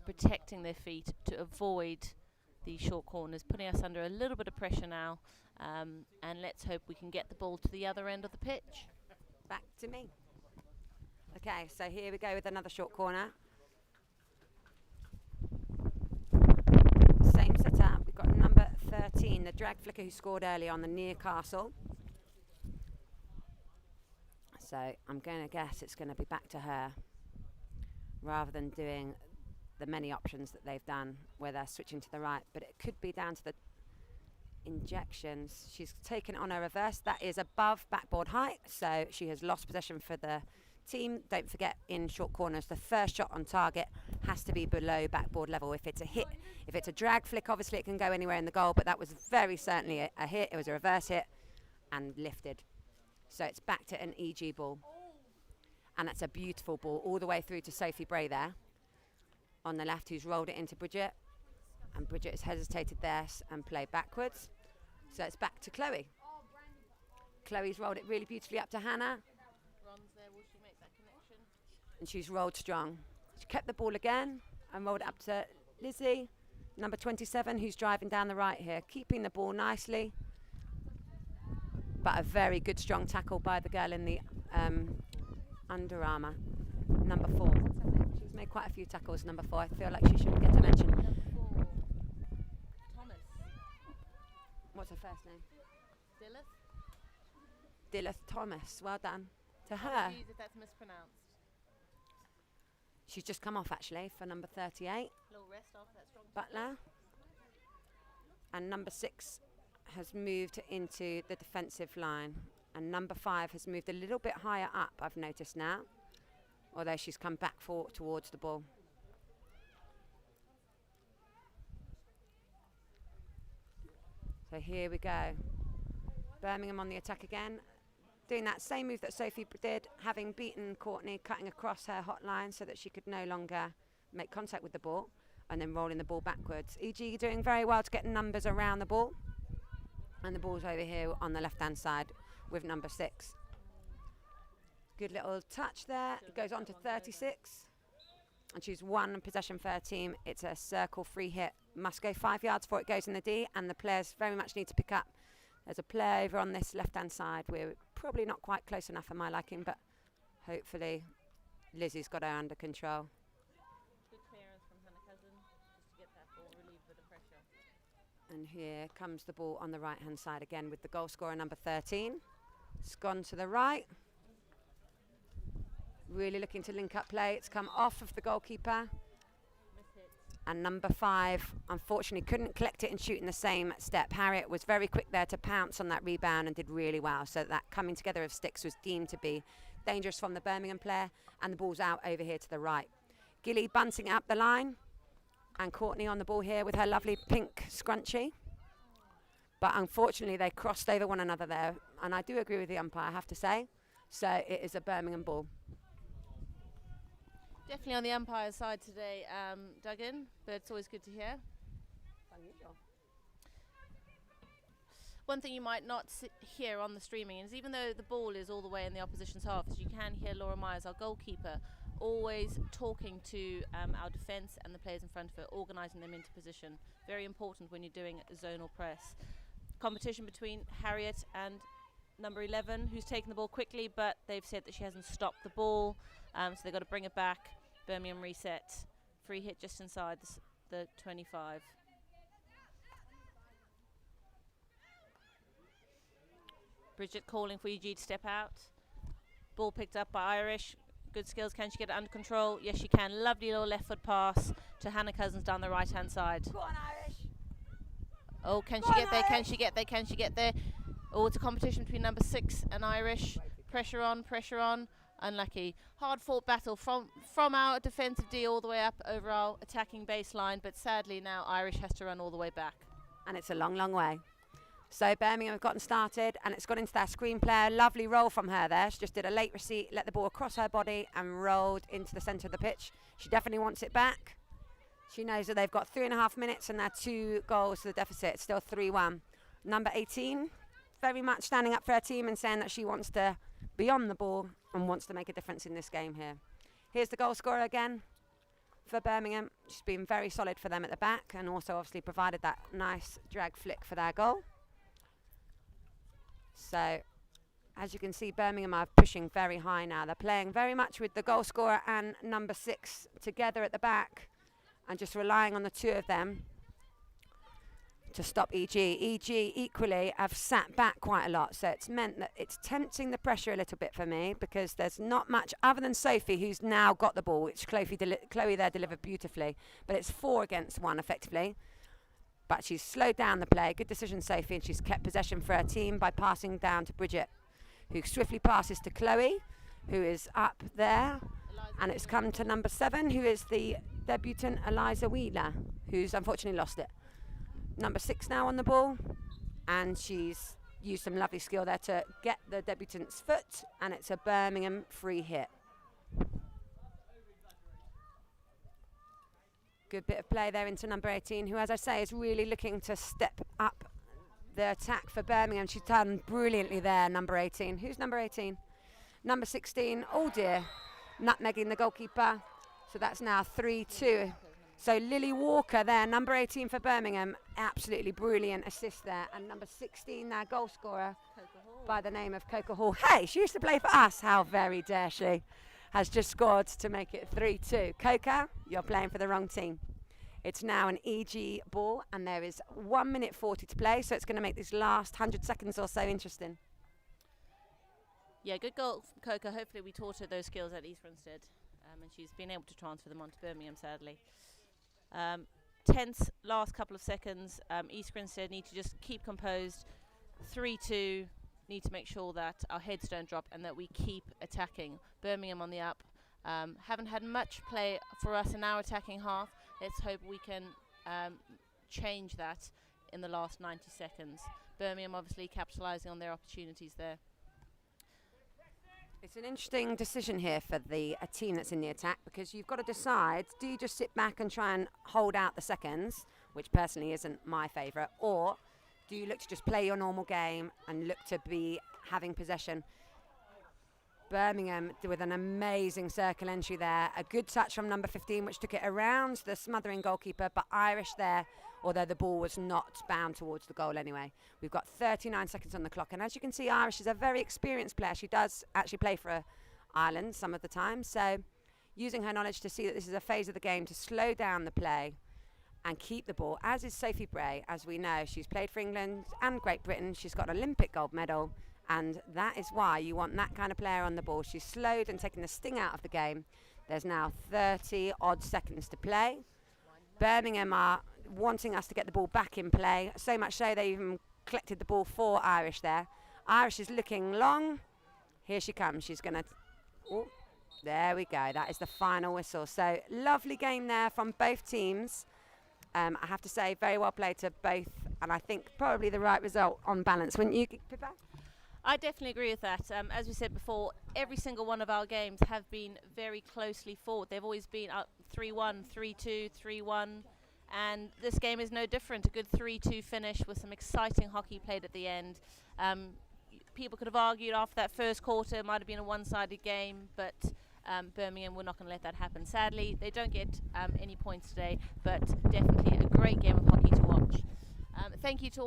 Speaker 1: protecting their feet to avoid these short corners, putting us under a little bit of pressure now, and let's hope we can get the ball to the other end of the pitch.
Speaker 2: Back to me. Okay, so here we go with another short corner. Same setup. We've got number 13, the drag flicker who scored early on the near castle. So I'm going to guess it's going to be back to her rather than doing the many options that they've done where they're switching to the right. But it could be down to the injections. She's taken it on her reverse. That is above backboard height, so she has lost possession for the team. Don't forget, in short corners, the first shot on target has to be below backboard level. If it's a hit, if it's a drag flick, obviously it can go anywhere in the goal, but that was very certainly a hit. It was a reverse hit and lifted. So it's back to an EG ball. And that's a beautiful ball all the way through to Sophie Bray there on the left, who's rolled it into Bridget. And Bridget has hesitated there and played backwards. So it's back to Chloe. Chloe's rolled it really beautifully up to Hannah.
Speaker 1: There, will she make that connection?
Speaker 2: And she's rolled strong. She kept the ball again and rolled it up to Lizzie, number 27, who's driving down the right here, keeping the ball nicely. But a very good strong tackle by the girl in the Under Armour, number 4. She's made quite a few tackles, number 4. I feel like she should get a mention.
Speaker 1: Number 4, Thomas.
Speaker 2: What's her first name?
Speaker 1: Dillith.
Speaker 2: Dillith Thomas. Well done to her.
Speaker 1: Apologies if that's mispronounced.
Speaker 2: She's just come off actually for number 38,
Speaker 1: Little rest after that strong
Speaker 2: Butler. And number 6 has moved into the defensive line. And number 5 has moved a little bit higher up, I've noticed now. Although she's come back towards the ball. So here we go. Birmingham on the attack again. Doing that same move that Sophie did, having beaten Courtney, cutting across her hotline so that she could no longer make contact with the ball, and then rolling the ball backwards. EG doing very well to get numbers around the ball. And the ball's over here on the left-hand side with number 6. Good little touch there. It goes on to 36. And she's won possession for her team. It's a circle free hit. Must go 5 yards before it goes in the D, and the players very much need to pick up. There's a player over on this left-hand side. We're probably not quite close enough for my liking, but hopefully Lizzie's got her under control.
Speaker 1: Good clearance from Hannah Cousin just to get that ball, relieve a bit of pressure.
Speaker 2: And here comes the ball on the right-hand side again with the goal scorer, number 13. It's gone to the right. Really looking to link up play. It's come off of the goalkeeper. And number 5, unfortunately, couldn't collect it and shoot in the same step. Harriet was very quick there to pounce on that rebound and did really well. So that coming together of sticks was deemed to be dangerous from the Birmingham player. And the ball's out over here to the right. Gilly bunting it up the line. And Courtney on the ball here with her lovely pink scrunchie. But unfortunately, they crossed over one another there. And I do agree with the umpire, I have to say. So it is a Birmingham ball.
Speaker 1: Definitely on the umpire's side today, Duggan, but it's always good to hear. One thing you might not hear on the streaming is even though the ball is all the way in the opposition's half, is you can hear Laura Myers, our goalkeeper, always talking to our defence and the players in front of her, organising them into position. Very important when you're doing a zonal press. Competition between Harriet and number 11, who's taken the ball quickly, but they've said that she hasn't stopped the ball, so they've got to bring it back. Birmingham reset. Free hit just inside the 25. Bridget calling for EG to step out. Ball picked up by Irish. Good skills. Can she get it under control? Yes, she can. Lovely little left foot pass to Hannah Cousins down the right hand side.
Speaker 2: Go on, Irish.
Speaker 1: Oh, can she get there? Can she get there? Can she get there? Oh, it's a competition between number 6 and Irish. Pressure on, pressure on. Unlucky. Hard fought battle from our defensive D all the way up over our attacking baseline, but sadly now Irish has to run all the way back.
Speaker 2: And it's a long, long way. So Birmingham have gotten started and it's gone into their screen player. Lovely roll from her there. She just did a late receipt, let the ball across her body and rolled into the centre of the pitch. She definitely wants it back. She knows that they've got 3.5 minutes and they're 2 goals to the deficit. Still 3-1. Number 18, very much standing up for her team and saying that she wants to be on the ball and wants to make a difference in this game here. Here's the goal scorer again for Birmingham. She's been very solid for them at the back and also obviously provided that nice drag flick for their goal. So, as you can see, Birmingham are pushing very high now. They're playing very much with the goal scorer and number 6 together at the back and just relying on the 2 of them to stop EG. EG equally have sat back quite a lot, so it's meant that it's tempting the pressure a little bit for me because there's not much other than Sophie who's now got the ball, which Chloe there delivered beautifully, but it's 4 against 1 effectively. But she's slowed down the play. Good decision, Sophie, and she's kept possession for her team by passing down to Bridget, who swiftly passes to Chloe, who is up there. And it's come to number 7, who is the debutant Eliza Wheeler, who's unfortunately lost it. Number 6 now on the ball, and she's used some lovely skill there to get the debutant's foot, and it's a Birmingham free hit. Good bit of play there into number 18, who, as I say, is really looking to step up the attack for Birmingham. She's done brilliantly there, number 18. Who's number 18? Number 16, oh dear, nutmegging the goalkeeper. So that's now 3-2. So Lily Walker there, number 18 for Birmingham. Absolutely brilliant assist there. And number 16, their goal scorer by the name of Coca Hall. Hey, she used to play for us. How very dare she. Has just scored to make it 3-2. Coca, you're playing for the wrong team. It's now an EG ball and there is 1 minute 40 to play, so it's going to make this last 100 seconds or so interesting.
Speaker 1: Yeah, good goal from Coca. Hopefully we taught her those skills at East Grinstead, and she's been able to transfer them on to Birmingham, sadly. Tense last couple of seconds. East Grinstead need to just keep composed. 3-2. Need to make sure that our heads don't drop and that we keep attacking. Birmingham on the up. Haven't had much play for us in our attacking half. Let's hope we can change that in the last 90 seconds. Birmingham obviously capitalising on their opportunities there.
Speaker 2: It's an interesting decision here for a team that's in the attack, because you've got to decide, do you just sit back and try and hold out the seconds, which personally isn't my favourite, or do you look to just play your normal game and look to be having possession? Birmingham with an amazing circle entry there. A good touch from number 15, which took it around the smothering goalkeeper, but Irish there, although the ball was not bound towards the goal anyway. We've got 39 seconds on the clock, and as you can see, Irish is a very experienced player. She does actually play for Ireland some of the time, so using her knowledge to see that this is a phase of the game to slow down the play and keep the ball, as is Sophie Bray. As we know, she's played for England and Great Britain. She's got an Olympic gold medal, and that is why you want that kind of player on the ball. She's slowed and taken the sting out of the game. There's now 30 odd seconds to play. Birmingham are wanting us to get the ball back in play, so much so they even collected the ball for Irish there. Irish is looking long. Here she comes. She's going to... Oh, there we go. That is the final whistle. So lovely game there from both teams. I have to say, very well played to both, and I think probably the right result on balance. Wouldn't you, Pippa?
Speaker 1: I definitely agree with that. As we said before, every single one of our games have been very closely fought. They've always been up 3-1, 3-2, 3-1, and this game is no different. A good 3-2 finish with some exciting hockey played at the end. People could have argued after that first quarter it might have been a one-sided game, but Birmingham were not going to let that happen. Sadly, they don't get any points today, but definitely a great game of hockey to watch. Thank you to all